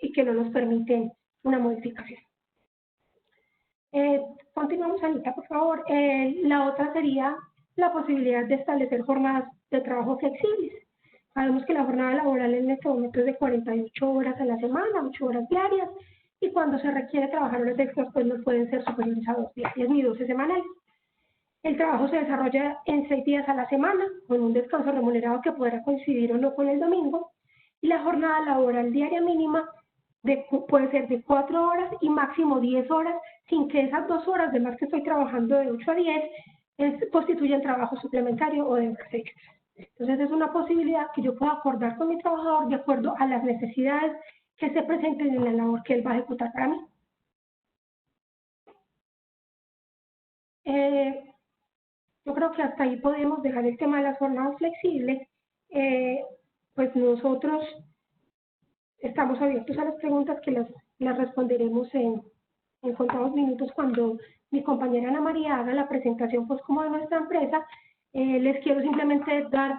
y que no nos permiten una modificación. Continuamos, Anita, por favor. La otra sería la posibilidad de establecer jornadas de trabajo flexibles. Sabemos que la jornada laboral en este momento es de 48 horas a la semana, 8 horas diarias, y cuando se requiere trabajar horas extras, pues no pueden ser superiores a 2 diarias ni 12 semanales. El trabajo se desarrolla en 6 días a la semana, con un descanso remunerado que podrá coincidir o no con el domingo, y la jornada laboral diaria mínima puede ser de 4 horas y máximo 10 horas, sin que esas 2 horas de más que estoy trabajando de 8 a 10 constituyan trabajo suplementario o de horas extras. Entonces es una posibilidad que yo pueda acordar con mi trabajador de acuerdo a las necesidades que se presenten en la labor que él va a ejecutar para mí. Yo creo que hasta ahí podemos dejar el tema de las jornadas flexibles. Pues nosotros estamos abiertos a las preguntas que las responderemos en contados minutos cuando mi compañera Ana María haga la presentación pues como de nuestra empresa. Les quiero simplemente dar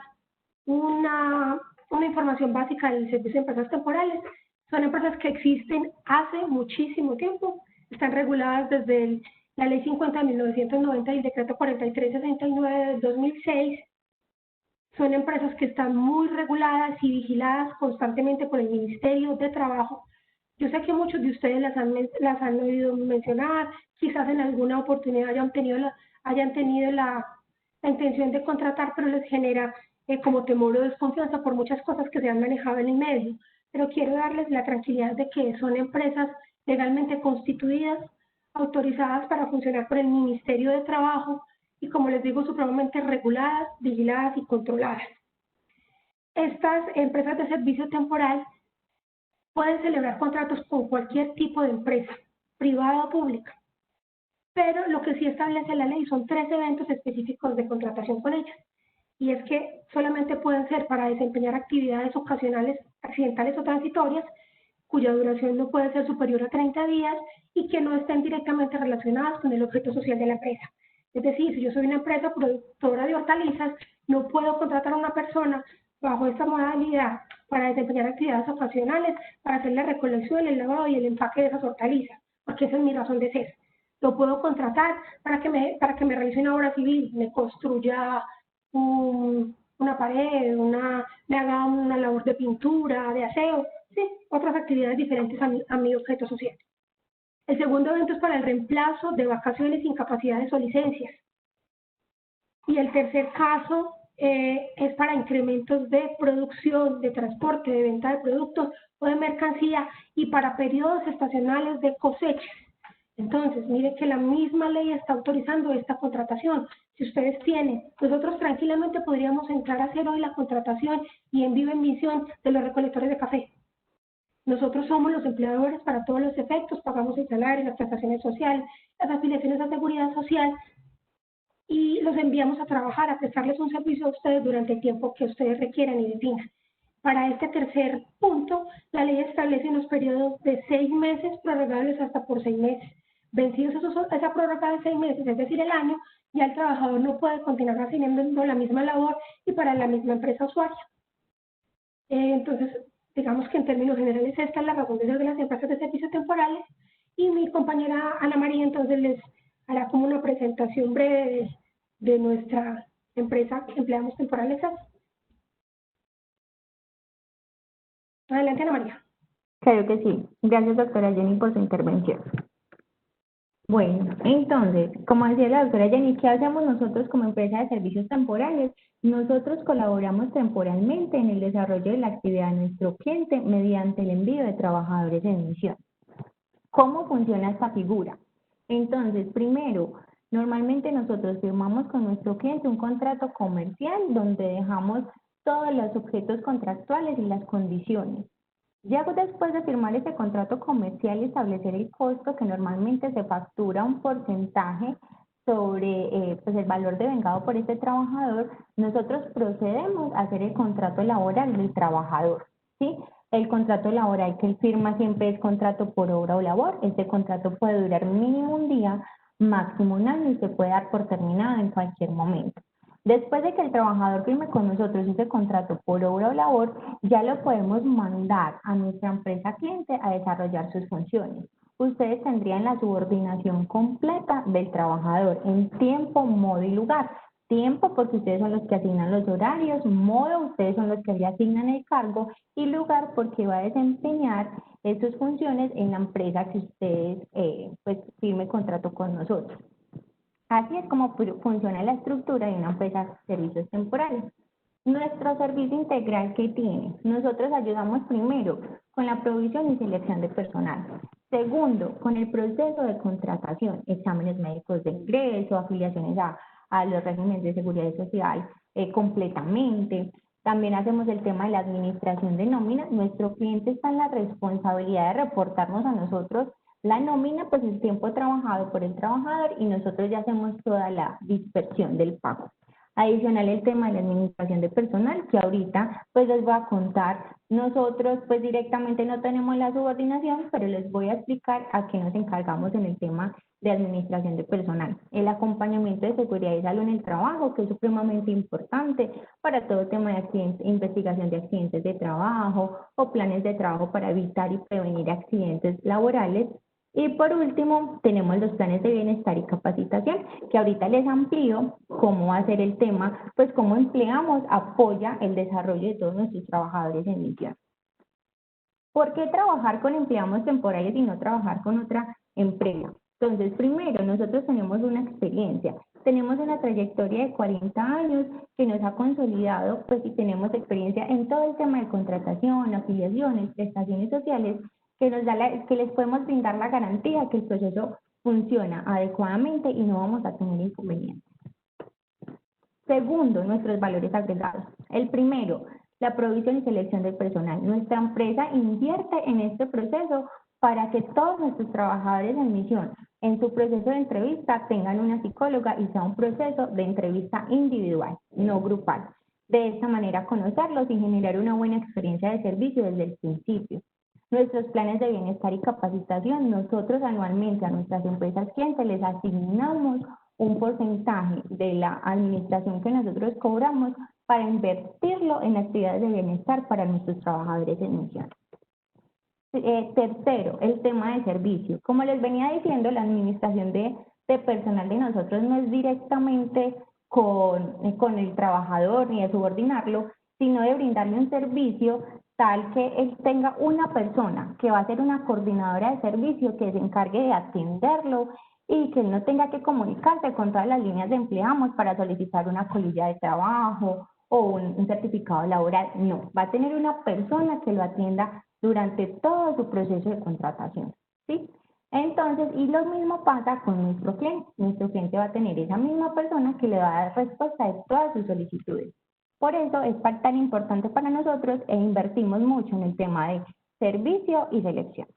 una información básica del servicio de empresas temporales. Son empresas que existen hace muchísimo tiempo, están reguladas desde la Ley 50 de 1990 y el Decreto 4369 del 2006. Son empresas que están muy reguladas y vigiladas constantemente por el Ministerio de Trabajo. Yo sé que muchos de ustedes las han oído mencionar, quizás en alguna oportunidad hayan tenido la intención de contratar, pero les genera como temor o desconfianza por muchas cosas que se han manejado en el medio. Pero quiero darles la tranquilidad de que son empresas legalmente constituidas, autorizadas para funcionar por el Ministerio de Trabajo y, como les digo, supremamente reguladas, vigiladas y controladas. Estas empresas de servicio temporal pueden celebrar contratos con cualquier tipo de empresa, privada o pública, pero lo que sí establece la ley son 3 eventos específicos de contratación con ellas, y es que solamente pueden ser para desempeñar actividades ocasionales, accidentales o transitorias, cuya duración no puede ser superior a 30 días y que no estén directamente relacionadas con el objeto social de la empresa. Es decir, si yo soy una empresa productora de hortalizas, no puedo contratar a una persona bajo esta modalidad para desempeñar actividades ocasionales, para hacer la recolección, el lavado y el empaque de esas hortalizas, porque esa es mi razón de ser. Lo puedo contratar para que me realice una obra civil, me construya una pared, me haga una labor de pintura, de aseo, sí, otras actividades diferentes a mi objeto social. El segundo evento es para el reemplazo de vacaciones, incapacidades o licencias. Y el tercer caso es para incrementos de producción, de transporte, de venta de productos o de mercancía y para periodos estacionales de cosechas. Entonces, mire que la misma ley está autorizando esta contratación. Si ustedes tienen, nosotros tranquilamente podríamos entrar a hacer hoy la contratación y en viva emisión de los recolectores de café. Nosotros somos los empleadores para todos los efectos, pagamos el salario, las prestaciones sociales, las afiliaciones a seguridad social y los enviamos a trabajar, a prestarles un servicio a ustedes durante el tiempo que ustedes requieran y definan. Para este tercer punto, la ley establece unos periodos de 6 meses prorrogables hasta por 6 meses. Vencidos esa prórroga de 6 meses, es decir, el año, ya el trabajador no puede continuar haciendo la misma labor y para la misma empresa usuaria. Entonces, digamos que en términos generales esta es la razón de ser de las empresas de servicios temporales y mi compañera Ana María entonces les hará como una presentación breve de nuestra empresa Empleados Temporales. Adelante, Ana María. Claro que sí. Gracias, doctora Jenny, por su intervención. Bueno, entonces, como decía la doctora Jenny, ¿qué hacemos nosotros como empresa de servicios temporales? Nosotros colaboramos temporalmente en el desarrollo de la actividad de nuestro cliente mediante el envío de trabajadores en misión. ¿Cómo funciona esta figura? Entonces, primero, normalmente nosotros firmamos con nuestro cliente un contrato comercial donde dejamos todos los objetos contractuales y las condiciones. Ya después de firmar ese contrato comercial y establecer el costo que normalmente se factura un porcentaje sobre pues el valor devengado por este trabajador, nosotros procedemos a hacer el contrato laboral del trabajador, ¿sí? El contrato laboral que él firma siempre es contrato por obra o labor. Este contrato puede durar mínimo un día, máximo un año y se puede dar por terminado en cualquier momento. Después de que el trabajador firme con nosotros ese contrato por obra o labor, ya lo podemos mandar a nuestra empresa cliente a desarrollar sus funciones. Ustedes tendrían la subordinación completa del trabajador en tiempo, modo y lugar. Tiempo porque ustedes son los que asignan los horarios, modo ustedes son los que le asignan el cargo y lugar porque va a desempeñar sus funciones en la empresa que ustedes pues firme contrato con nosotros. Así es como funciona la estructura de una empresa de servicios temporales. Nuestro servicio integral, ¿qué tiene? Nosotros ayudamos primero con la provisión y selección de personal. Segundo, con el proceso de contratación, exámenes médicos de ingreso, afiliaciones a los regímenes de seguridad social completamente. También hacemos el tema de la administración de nómina. Nuestro cliente está en la responsabilidad de reportarnos a nosotros la nómina, pues el tiempo trabajado por el trabajador y nosotros ya hacemos toda la dispersión del pago. Adicional el tema de la administración de personal, que ahorita pues les voy a contar. Nosotros pues directamente no tenemos la subordinación, pero les voy a explicar a qué nos encargamos en el tema de administración de personal. El acompañamiento de seguridad y salud en el trabajo, que es supremamente importante para todo tema de accidentes, investigación de accidentes de trabajo o planes de trabajo para evitar y prevenir accidentes laborales. Y por último, tenemos los planes de bienestar y capacitación, que ahorita les amplío cómo va a ser el tema, pues cómo Empleamos apoya el desarrollo de todos nuestros trabajadores en misión. ¿Por qué trabajar con empleados temporales y no trabajar con otra empresa? Entonces, primero, nosotros tenemos una experiencia, tenemos una trayectoria de 40 años que nos ha consolidado, pues y tenemos experiencia en todo el tema de contratación, afiliaciones, prestaciones sociales, que nos da que les podemos brindar la garantía que el proceso funciona adecuadamente y no vamos a tener inconvenientes. Segundo, nuestros valores agregados. El primero, la provisión y selección del personal. Nuestra empresa invierte en este proceso para que todos nuestros trabajadores en misión, en su proceso de entrevista, tengan una psicóloga y sea un proceso de entrevista individual, no grupal. De esta manera, conocerlos y generar una buena experiencia de servicio desde el principio. Nuestros planes de bienestar y capacitación, nosotros anualmente a nuestras empresas clientes les asignamos un porcentaje de la administración que nosotros cobramos para invertirlo en actividades de bienestar para nuestros trabajadores en misión. Tercero, el tema de servicio. Como les venía diciendo, la administración de personal de nosotros no es directamente con el trabajador ni de subordinarlo, sino de brindarle un servicio tal que él tenga una persona que va a ser una coordinadora de servicio que se encargue de atenderlo y que él no tenga que comunicarse con todas las líneas de empleamos para solicitar una colilla de trabajo o un certificado laboral. No, va a tener una persona que lo atienda durante todo su proceso de contratación, ¿sí? Entonces, y lo mismo pasa con nuestro cliente. Nuestro cliente va a tener esa misma persona que le va a dar respuesta de todas sus solicitudes. Por eso es tan importante para nosotros e invertimos mucho en el tema de servicio y selección.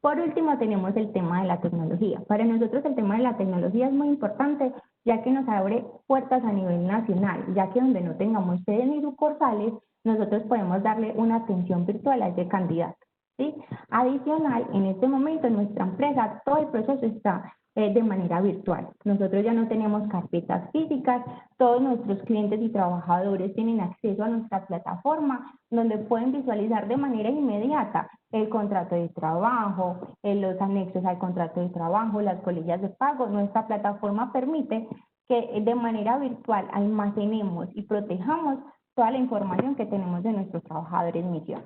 Por último, tenemos el tema de la tecnología. Para nosotros el tema de la tecnología es muy importante, ya que nos abre puertas a nivel nacional, ya que donde no tengamos sedes ni sucursales, nosotros podemos darle una atención virtual a ese candidato, ¿sí? Adicional, en este momento en nuestra empresa todo el proceso está de manera virtual. Nosotros ya no tenemos carpetas físicas, todos nuestros clientes y trabajadores tienen acceso a nuestra plataforma donde pueden visualizar de manera inmediata el contrato de trabajo, los anexos al contrato de trabajo, las colillas de pago. Nuestra plataforma permite que de manera virtual almacenemos y protejamos toda la información que tenemos de nuestros trabajadores en misión.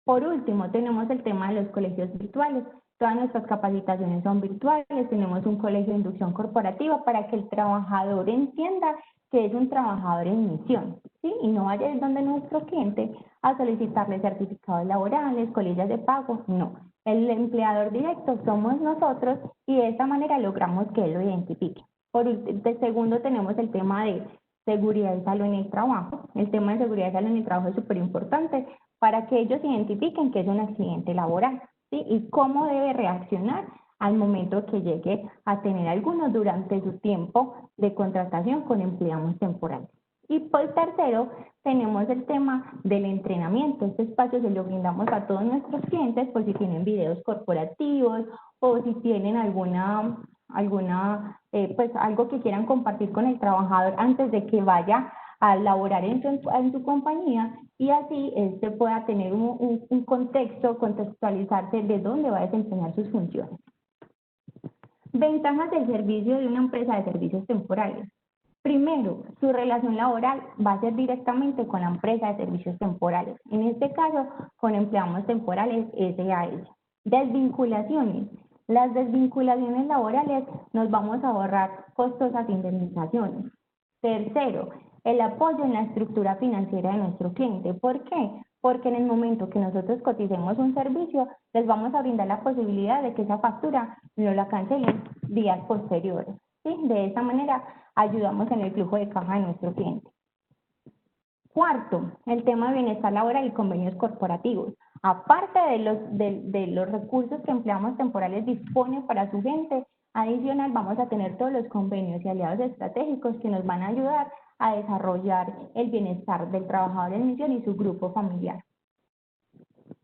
Por último, tenemos el tema de los colegios virtuales. Todas nuestras capacitaciones son virtuales, tenemos un colegio de inducción corporativa para que el trabajador entienda que es un trabajador en misión, ¿sí? Y no vaya a ir donde nuestro cliente a solicitarle certificados laborales, colillas de pago, no. El empleador directo somos nosotros y de esta manera logramos que él lo identifique. De segundo, tenemos el tema de seguridad y salud en el trabajo. El tema de seguridad y salud en el trabajo es súper importante para que ellos identifiquen que es un accidente laboral, ¿sí? Y cómo debe reaccionar al momento que llegue a tener alguno durante su tiempo de contratación con empleados temporales. Y por tercero, tenemos el tema del entrenamiento. Este espacio se lo brindamos a todos nuestros clientes por si tienen videos corporativos o si tienen pues algo que quieran compartir con el trabajador antes de que vaya a laborar en su compañía, y así éste pueda tener un contexto, contextualizarse de dónde va a desempeñar sus funciones. Ventajas del servicio de una empresa de servicios temporales. Primero, su relación laboral va a ser directamente con la empresa de servicios temporales, en este caso con empleados temporales SAS. Desvinculaciones. Las desvinculaciones laborales nos vamos a ahorrar costosas indemnizaciones. Tercero, el apoyo en la estructura financiera de nuestro cliente. ¿Por qué? Porque en el momento que nosotros coticemos un servicio, les vamos a brindar la posibilidad de que esa factura no la cancelen días posteriores. ¿Sí? De esta manera ayudamos en el flujo de caja de nuestro cliente. Cuarto, el tema de bienestar laboral y convenios corporativos. Aparte de los recursos que empleados temporales dispone para su gente, adicional vamos a tener todos los convenios y aliados estratégicos que nos van a ayudar a desarrollar el bienestar del trabajador en misión y su grupo familiar.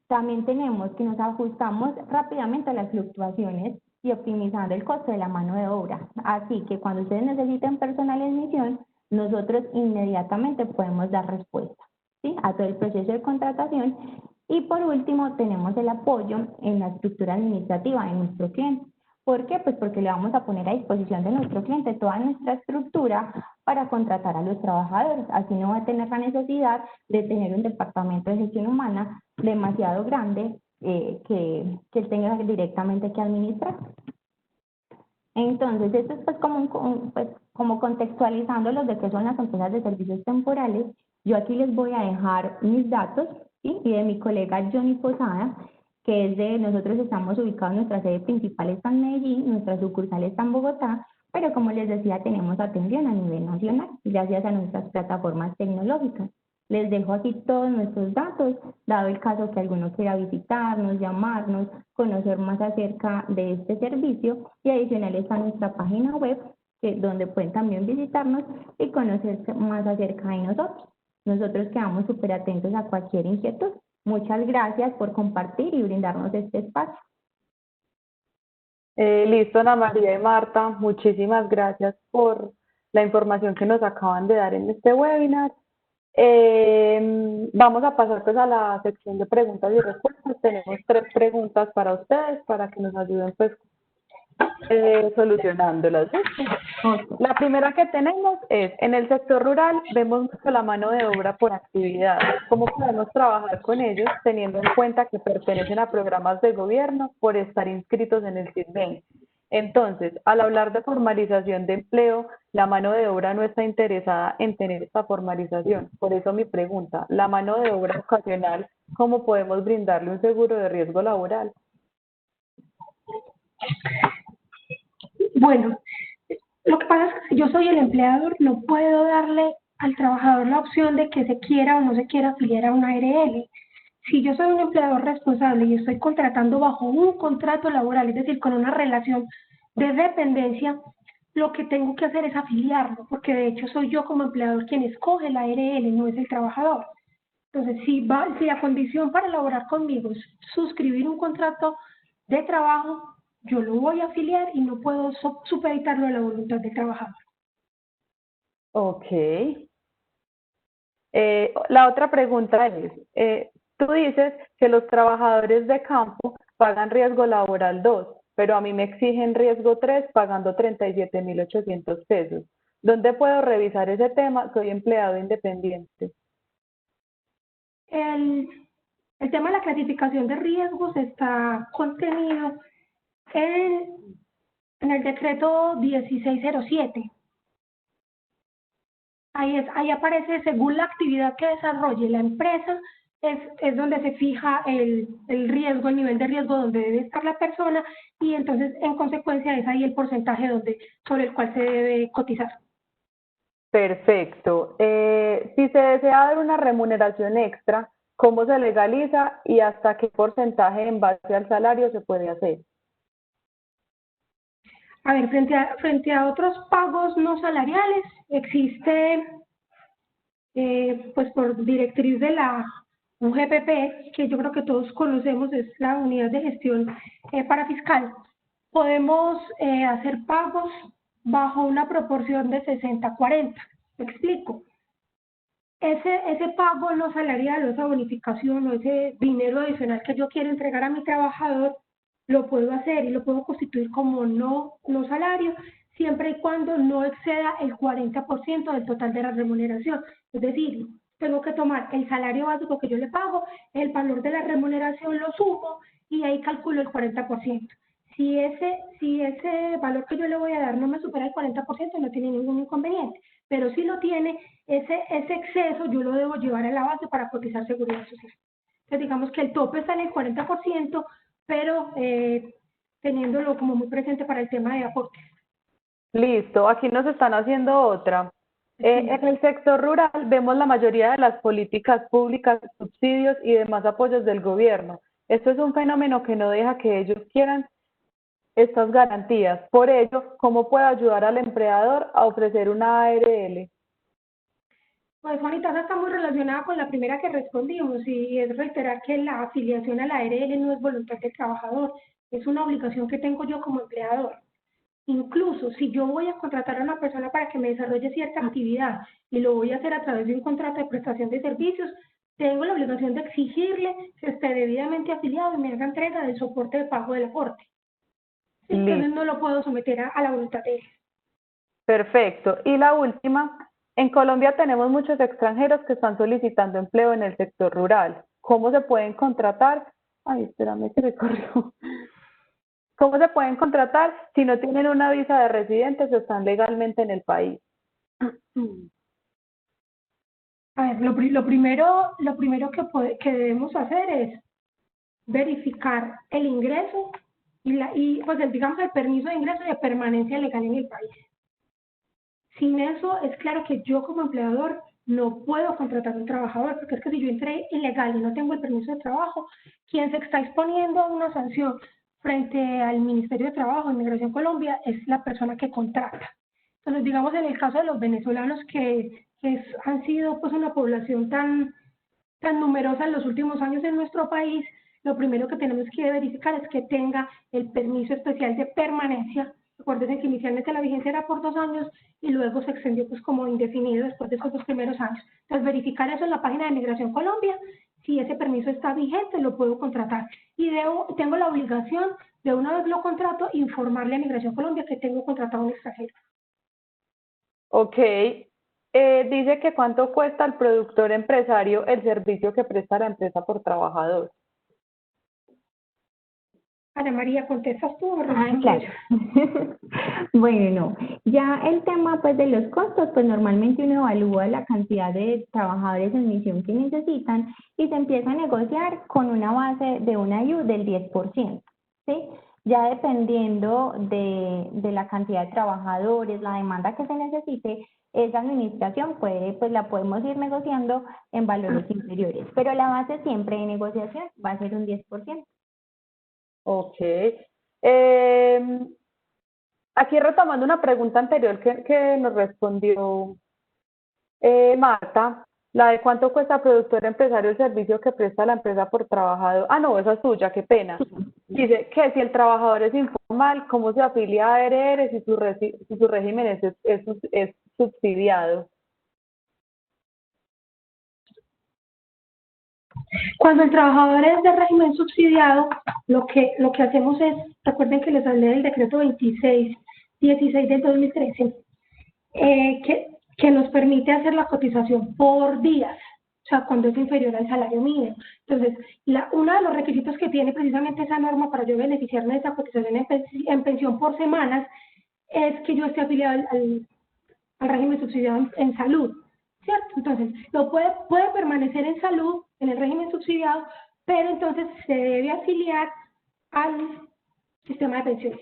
También tenemos que nos ajustamos rápidamente a las fluctuaciones y optimizando el costo de la mano de obra. Así que cuando ustedes necesiten personal en misión, nosotros inmediatamente podemos dar respuesta, ¿sí?, a todo el proceso de contratación. Y por último, tenemos el apoyo en la estructura administrativa de nuestro cliente. ¿Por qué? Pues porque le vamos a poner a disposición de nuestro cliente toda nuestra estructura para contratar a los trabajadores. Así no va a tener la necesidad de tener un departamento de gestión humana demasiado grande que él tenga directamente que administrar. Entonces, esto es pues como contextualizando los de qué son las empresas de servicios temporales. Yo aquí les voy a dejar mis datos, ¿sí?, y de mi colega Johnny Posada, que es de nosotros. Estamos ubicados, nuestra sede principal está en Medellín, nuestra sucursal está en Bogotá, pero como les decía, tenemos atención a nivel nacional, gracias a nuestras plataformas tecnológicas. Les dejo aquí todos nuestros datos, dado el caso que alguno quiera visitarnos, llamarnos, conocer más acerca de este servicio, y adicional está nuestra página web, donde pueden también visitarnos y conocer más acerca de nosotros. Nosotros quedamos súper atentos a cualquier inquietud. Muchas gracias por compartir y brindarnos este espacio. Listo, Ana María y Marta, muchísimas gracias por la información que nos acaban de dar en este webinar. Vamos a pasar pues a la sección de preguntas y respuestas. Tenemos 3 preguntas para ustedes para que nos ayuden pues solucionándolas. La primera que tenemos es: en el sector rural vemos mucho la mano de obra por actividad. ¿Cómo podemos trabajar con ellos teniendo en cuenta que pertenecen a programas de gobierno por estar inscritos en el CISBEN? Entonces, al hablar de formalización de empleo, la mano de obra no está interesada en tener esta formalización. Por eso mi pregunta: la mano de obra ocasional, ¿cómo podemos brindarle un seguro de riesgo laboral? Bueno, lo que pasa es que si yo soy el empleador, no puedo darle al trabajador la opción de que se quiera o no se quiera afiliar a una ARL. Si yo soy un empleador responsable y estoy contratando bajo un contrato laboral, es decir, con una relación de dependencia, lo que tengo que hacer es afiliarlo, porque de hecho soy yo como empleador quien escoge la ARL, no es el trabajador. Entonces, si la condición para elaborar conmigo es suscribir un contrato de trabajo, yo lo voy a afiliar y no puedo supeditarlo a la voluntad del trabajador. Ok. La otra pregunta es, tú dices que los trabajadores de campo pagan riesgo laboral 2, pero a mí me exigen riesgo 3 pagando 37.800 pesos. ¿Dónde puedo revisar ese tema? Soy empleado independiente. El tema de la clasificación de riesgos está contenido en el decreto 1607. Ahí aparece, según la actividad que desarrolle la empresa, es donde se fija el riesgo, el nivel de riesgo donde debe estar la persona, y entonces en consecuencia es ahí el porcentaje sobre el cual se debe cotizar. Perfecto. Si se desea dar una remuneración extra, ¿cómo se legaliza y hasta qué porcentaje en base al salario se puede hacer? A ver, frente a otros pagos no salariales, existe pues por directriz de la UGPP, que yo creo que todos conocemos, es la Unidad de Gestión Parafiscal, podemos hacer pagos bajo una proporción de 60-40. ¿Me explico? Ese pago no salarial o esa bonificación o ese dinero adicional que yo quiero entregar a mi trabajador, lo puedo hacer y lo puedo constituir como no salario, siempre y cuando no exceda el 40% del total de la remuneración. Es decir, tengo que tomar el salario básico que yo le pago, el valor de la remuneración lo sumo y ahí calculo el 40%. Si ese valor que yo le voy a dar no me supera el 40%, no tiene ningún inconveniente. Pero si lo tiene, ese exceso yo lo debo llevar a la base para cotizar seguridad social. Entonces, digamos que el tope está en el 40%, pero teniéndolo como muy presente para el tema de aportes. Listo, aquí nos están haciendo otra. En el sector rural vemos la mayoría de las políticas públicas, subsidios y demás apoyos del gobierno. Esto es un fenómeno que no deja que ellos quieran estas garantías. Por ello, ¿cómo puedo ayudar al empleador a ofrecer una ARL? Pues Juanita, esa está muy relacionada con la primera que respondimos y es reiterar que la afiliación a la ARL no es voluntad del trabajador, es una obligación que tengo yo como empleador. Incluso si yo voy a contratar a una persona para que me desarrolle cierta actividad y lo voy a hacer a través de un contrato de prestación de servicios, tengo la obligación de exigirle que esté debidamente afiliado y me haga entrega del soporte de pago del aporte. Entonces no lo puedo someter a la voluntad de él. Perfecto. Y la última, en Colombia tenemos muchos extranjeros que están solicitando empleo en el sector rural. ¿Cómo se pueden contratar? Ay, espérame que me corrió. ¿Cómo se pueden contratar si no tienen una visa de residentes o están legalmente en el país? A ver, lo primero que debemos hacer es verificar el ingreso y pues digamos el permiso de ingreso y de permanencia legal en el país. Sin eso, es claro que yo como empleador no puedo contratar a un trabajador, porque es que si yo entré ilegal y no tengo el permiso de trabajo, quien se está exponiendo a una sanción frente al Ministerio de Trabajo, Inmigración Colombia, es la persona que contrata. Entonces, digamos, en el caso de los venezolanos han sido pues una población tan numerosa en los últimos años en nuestro país, lo primero que tenemos que verificar es que tenga el permiso especial de permanencia. Recuerden que inicialmente la vigencia era por 2 años y luego se extendió pues como indefinido después de esos 2 primeros años. Entonces, verificar eso en la página de Migración Colombia, si ese permiso está vigente, lo puedo contratar. Y tengo la obligación de una vez lo contrato, informarle a Migración Colombia que tengo contratado a un extranjero. Ok. Dice que cuánto cuesta al productor empresario el servicio que presta la empresa por trabajador. Ana María, ¿contestas tú o claro. Bueno, no. Ya el tema pues de los costos, pues normalmente uno evalúa la cantidad de trabajadores en misión que necesitan y se empieza a negociar con una base de una IU del 10%, ¿sí? Ya dependiendo de la cantidad de trabajadores, la demanda que se necesite, esa administración pues la podemos ir negociando en valores inferiores, pero la base siempre de negociación va a ser un 10%. Ok. Aquí retomando una pregunta anterior que nos respondió Marta, la de cuánto cuesta productor empresario el servicio que presta la empresa por trabajador. Ah, no, esa es tuya, qué pena. Dice que si el trabajador es informal, ¿cómo se afilia a ARR si su régimen es subsidiado? Cuando el trabajador es de régimen subsidiado, lo que hacemos es, recuerden que les hablé del decreto 16 del 2013, que nos permite hacer la cotización por días, o sea, cuando es inferior al salario mínimo. Entonces, uno de los requisitos que tiene precisamente esa norma para yo beneficiarme de esa cotización en pensión por semanas es que yo esté afiliado al régimen subsidiado en salud, ¿cierto? Entonces, puede permanecer en salud, en el régimen subsidiado, pero entonces se debe afiliar al sistema de pensiones.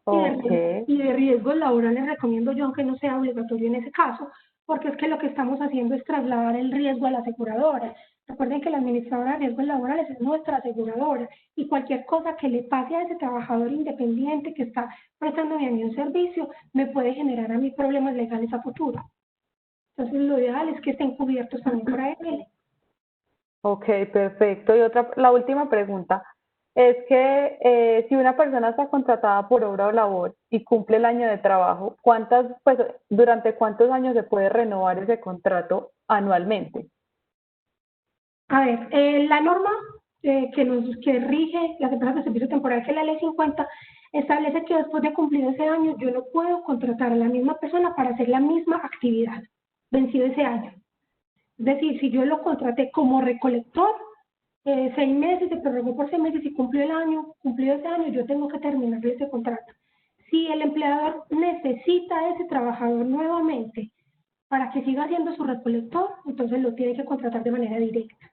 Okay. Y de riesgos laborales recomiendo yo, aunque no sea obligatorio en ese caso, porque es que lo que estamos haciendo es trasladar el riesgo a la aseguradora. Recuerden que la administradora de riesgos laborales es nuestra aseguradora y cualquier cosa que le pase a ese trabajador independiente que está prestándome a mí un servicio me puede generar a mí problemas legales a futuro. Entonces, lo ideal es que estén cubiertos también por ARL. Ok, perfecto. Y la última pregunta es que si una persona está contratada por obra o labor y cumple el año de trabajo, pues, ¿durante cuántos años se puede renovar ese contrato anualmente? A ver, la norma que rige las empresas de servicio temporal, que es la ley 50, establece que después de cumplir ese año yo no puedo contratar a la misma persona para hacer la misma actividad vencido ese año. Es decir, si yo lo contraté como recolector, 6 meses, se prorrogó por 6 meses y cumplió ese año, yo tengo que terminarle ese contrato. Si el empleador necesita a ese trabajador nuevamente para que siga siendo su recolector, entonces lo tiene que contratar de manera directa.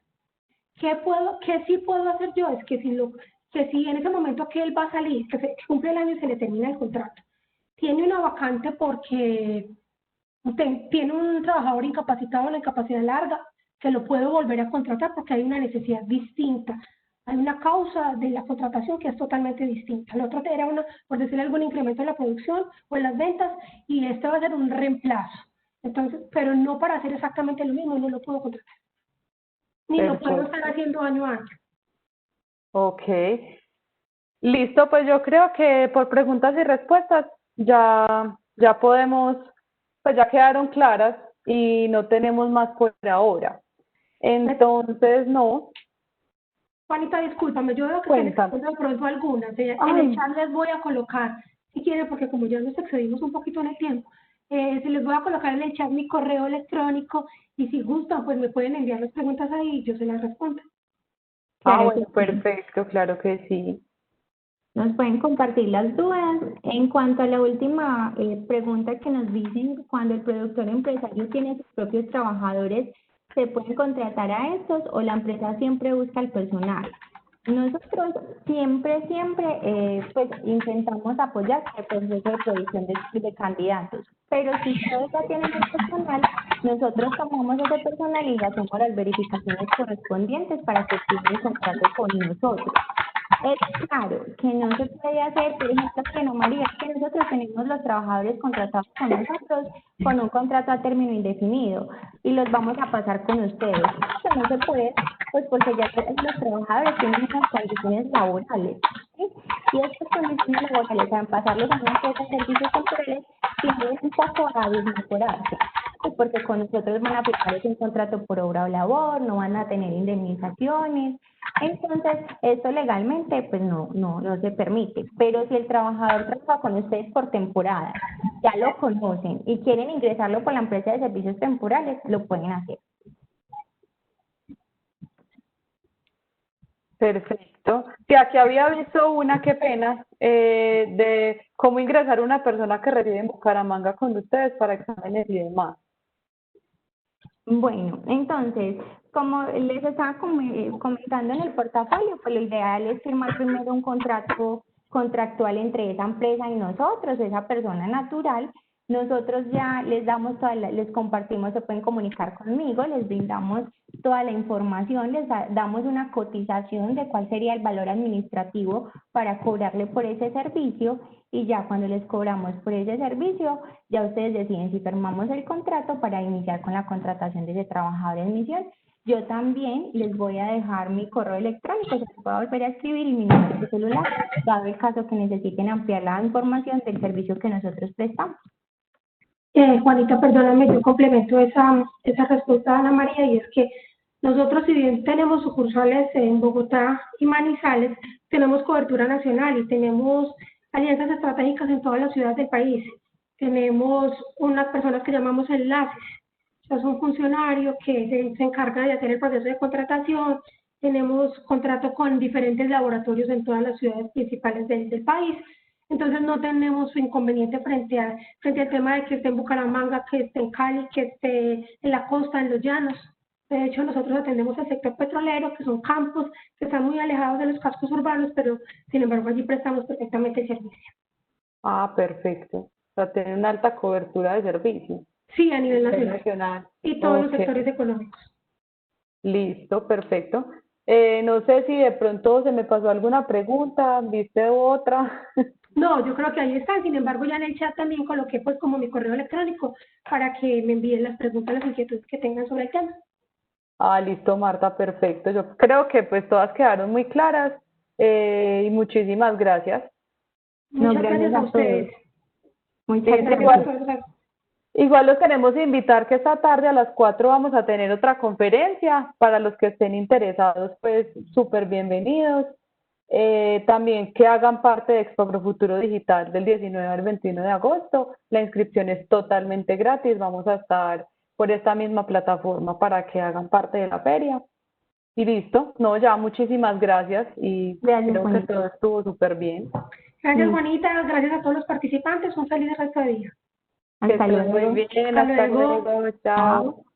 ¿Qué sí puedo hacer yo? Es que si en ese momento que él va a salir, que cumple el año y se le termina el contrato, tiene una vacante porque tiene un trabajador incapacitado en la incapacidad larga, se lo puedo volver a contratar porque hay una necesidad distinta. Hay una causa de la contratación que es totalmente distinta. El otro era por decirle algún incremento en la producción o en las ventas, y este va a ser un reemplazo. Entonces, pero no para hacer exactamente lo mismo, no lo puedo contratar. Ni lo puedo Perfecto. estar haciendo año a año. Ok. Listo, pues yo creo que por preguntas y respuestas ya podemos, pues ya quedaron claras y no tenemos más por ahora. Entonces, no, Juanita, discúlpame, yo veo que tienes cuéntame. de pronto algunas. En el Ay, chat les voy a colocar, si quieren, porque como ya nos excedimos un poquito en el tiempo, se les voy a colocar en el chat mi correo electrónico, y si gustan, pues me pueden enviar las preguntas ahí y yo se las respondo. Claro que bueno, sí. perfecto, claro que sí. Nos pueden compartir las dudas. En cuanto a la última pregunta que nos dicen, cuando el productor empresario tiene sus propios trabajadores, ¿se pueden contratar a estos o la empresa siempre busca el personal? Nosotros siempre, pues intentamos apoyar el proceso de producción de candidatos, pero si ustedes ya tienen el personal, nosotros tomamos ese personal y le hacemos las verificaciones correspondientes para que firme el contrato con nosotros. Es claro que no se puede hacer, por ejemplo, que no, María, es que nosotros tenemos los trabajadores contratados con nosotros con un contrato a término indefinido y los vamos a pasar con ustedes. Eso no se puede, pues porque ya los trabajadores tienen unas condiciones laborales, ¿sí? Y estas condiciones laborales, al pasarlos a una empresa de servicios temporales, tienen un poco a desmejorarse, pues porque con nosotros van a aplicar un contrato por obra o labor, no van a tener indemnizaciones. Entonces, esto legalmente pues no se permite, pero si el trabajador trabaja con ustedes por temporada, ya lo conocen y quieren ingresarlo por la empresa de servicios temporales, lo pueden hacer. Perfecto. Sí, aquí había visto una, qué pena, de cómo ingresar una persona que reside en Bucaramanga con ustedes para exámenes y demás. Bueno, entonces, como les estaba comentando en el portafolio, pues lo ideal es firmar primero un contrato contractual entre esa empresa y nosotros, esa persona natural. Nosotros ya les damos les compartimos, se pueden comunicar conmigo, les brindamos toda la información, damos una cotización de cuál sería el valor administrativo para cobrarle por ese servicio, y ya cuando les cobramos por ese servicio, ya ustedes deciden si firmamos el contrato para iniciar con la contratación de ese trabajador en misión. Yo también les voy a dejar mi correo electrónico, se los voy a volver a escribir, y mi número de celular, dado el caso que necesiten ampliar la información del servicio que nosotros prestamos. Juanita, perdóname, yo complemento esa respuesta de Ana María, y es que nosotros, si bien tenemos sucursales en Bogotá y Manizales, tenemos cobertura nacional y tenemos alianzas estratégicas en todas las ciudades del país. Tenemos unas personas que llamamos enlaces, o sea, es un funcionario que se encarga de hacer el proceso de contratación. Tenemos contrato con diferentes laboratorios en todas las ciudades principales del país. Entonces no tenemos inconveniente frente al tema de que esté en Bucaramanga, que esté en Cali, que esté en la costa, en los llanos. De hecho, nosotros atendemos el sector petrolero, que son campos que están muy alejados de los cascos urbanos, pero sin embargo allí prestamos perfectamente el servicio. Ah, perfecto. O sea, tiene una alta cobertura de servicio. Sí, a nivel Nivel nacional. nacional. Y todos los Ok, sectores económicos. listo, perfecto. No sé si de pronto se me pasó alguna pregunta, viste otra. No, yo creo que ahí están. Sin embargo, ya en el chat también coloqué pues como mi correo electrónico para que me envíen las preguntas, las inquietudes que tengan sobre el tema. Ah, listo, Marta, perfecto. Yo creo que pues todas quedaron muy claras y muchísimas gracias. No, Muchas gracias gracias a a todos. ustedes. Muchas Listo, Gracias a gracias. todos. igual los queremos invitar que esta tarde a las 4 vamos a tener otra conferencia. Para los que estén interesados, pues súper bienvenidos. También que hagan parte de Expo Agrofuturo Digital del 19 al 21 de agosto. La inscripción es totalmente gratis. Vamos a estar por esta misma plataforma para que hagan parte de la feria. Y listo. No, ya muchísimas gracias y Gracias, creo que Juanita. todo estuvo súper bien. Gracias, Listo. Juanita. Gracias a todos los participantes. Un feliz resto de día. Que Hasta estés muy luego. bien. Hasta Hasta luego. luego. Chao. Chao.